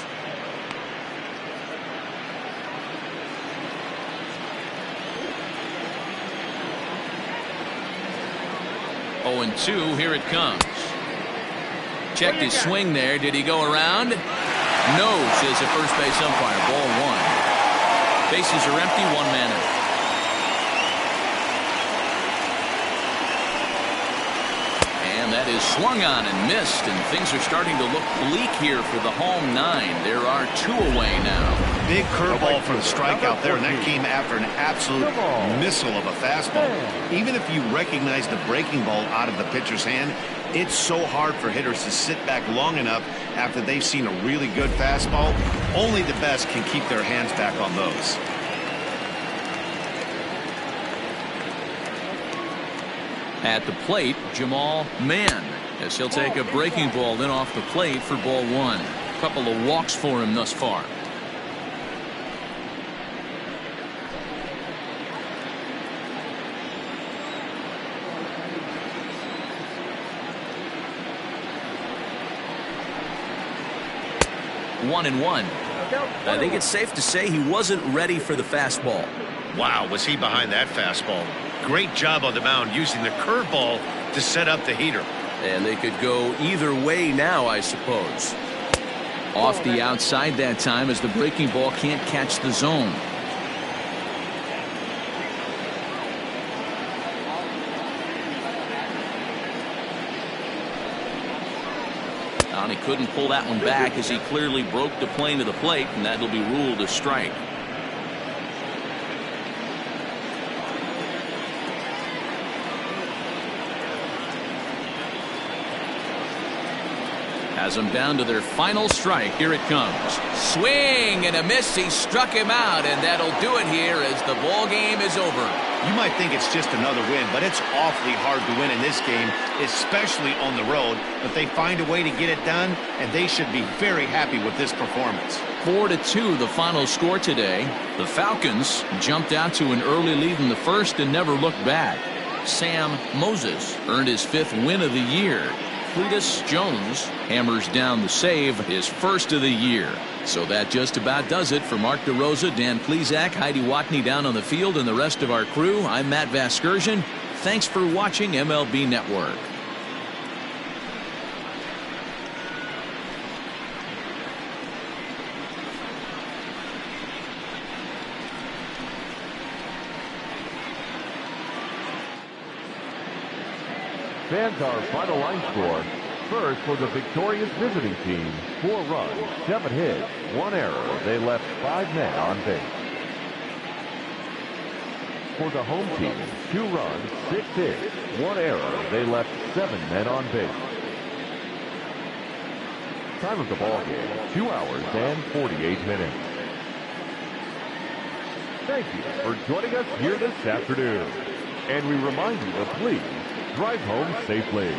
0-2. Here it comes. Checked his swing there. Did he go around? No, says the first base umpire. Ball 1. Bases are empty. 1 man out. And that is swung on and missed, and things are starting to look bleak here for the home 9. There are 2 away now. Big curveball for the strikeout there, and that came after an absolute missile of a fastball. Even if you recognize the breaking ball out of the pitcher's hand, it's so hard for hitters to sit back long enough after they've seen a really good fastball. Only the best can keep their hands back on those. At the plate, Jamal Mann, as he'll take a breaking ball then off the plate for ball 1. A couple of walks for him thus far. One and one. I think it's safe to say he wasn't ready for the fastball. Wow, was he behind that fastball? Great job on the mound using the curveball to set up the heater. And they could go either way now, I suppose. Off the outside that time as the breaking ball can't catch the zone. And he couldn't pull that one back as he clearly broke the plane to the plate, and that'll be ruled a strike. Has them down to their final strike. Here it comes. Swing and a miss. He struck him out, and that'll do it here as the ball game is over. You might think it's just another win, but it's awfully hard to win in this game, especially on the road. But they find a way to get it done, and they should be very happy with this performance. 4-2 the final score today. The Falcons jumped out to an early lead in the first and never looked back. Sam Moses earned his 5th win of the year. Cletus Jones hammers down the save, his first of the year. So that just about does it for Mark DeRosa, Dan Plesac, Heidi Watney down on the field, and the rest of our crew. I'm Matt Vasgersian. Thanks for watching MLB Network. Fans, our final line score. First, for the victorious visiting team, 4 runs, 7 hits, 1 error. They left 5 men on base. For the home team, 2 runs, 6 hits, 1 error. They left 7 men on base. Time of the ball game, 2 hours and 48 minutes. Thank you for joining us here this afternoon. And we remind you to please drive home safely.